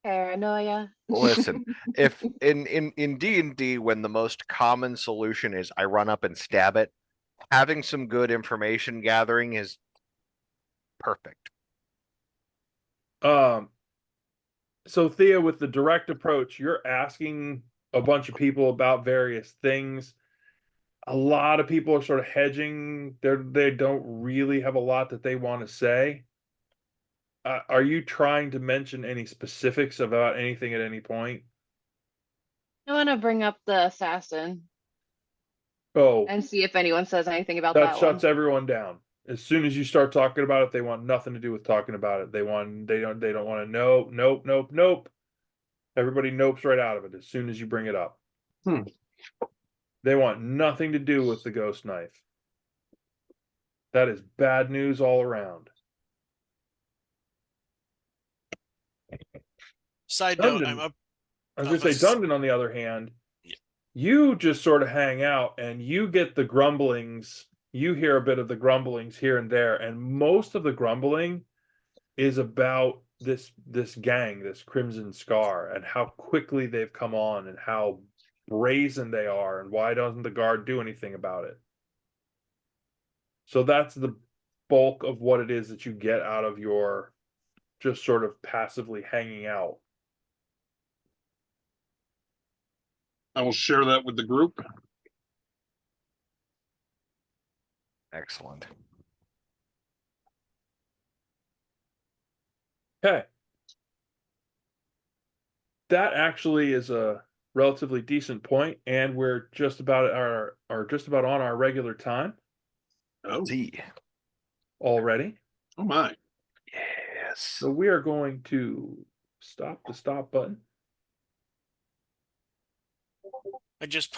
S5: Paranoia.
S2: Listen, if in D&D, when the most common solution is I run up and stab it, having some good information gathering is perfect.
S1: So Thea, with the direct approach, you're asking a bunch of people about various things. A lot of people are sort of hedging. They don't really have a lot that they want to say. Are you trying to mention any specifics about anything at any point?
S5: I want to bring up the assassin
S1: Oh,
S5: and see if anyone says anything about
S1: that
S5: that
S1: shuts
S5: one.
S1: everyone down. As soon as you start talking about it, they want nothing to do with talking about it. They don't want to know. Nope. Everybody nopes right out of it as soon as you bring it up. They want nothing to do with the ghost knife. That is bad news all around.
S4: Side note,
S1: Dundon, I was
S4: Oh,
S1: going to say,
S4: that's-
S1: Dundon, on the other hand,
S4: Yeah.
S1: you just sort of hang out and you get the grumblings. You hear a bit of the grumblings here and there, and most of the grumbling is about this gang, this Crimson Scar, and how quickly they've come on and how brazen they are, and why doesn't the guard do anything about it? So that's the bulk of what it is that you get out of your just sort of passively hanging out.
S3: I will share that with the group.
S2: Excellent.
S1: Okay. That actually is a relatively decent point, and we're just about on our regular time
S3: Oh,
S2: See.
S1: already.
S3: oh my.
S2: Yes.
S1: So we are going to stop the stop button.
S4: I just popped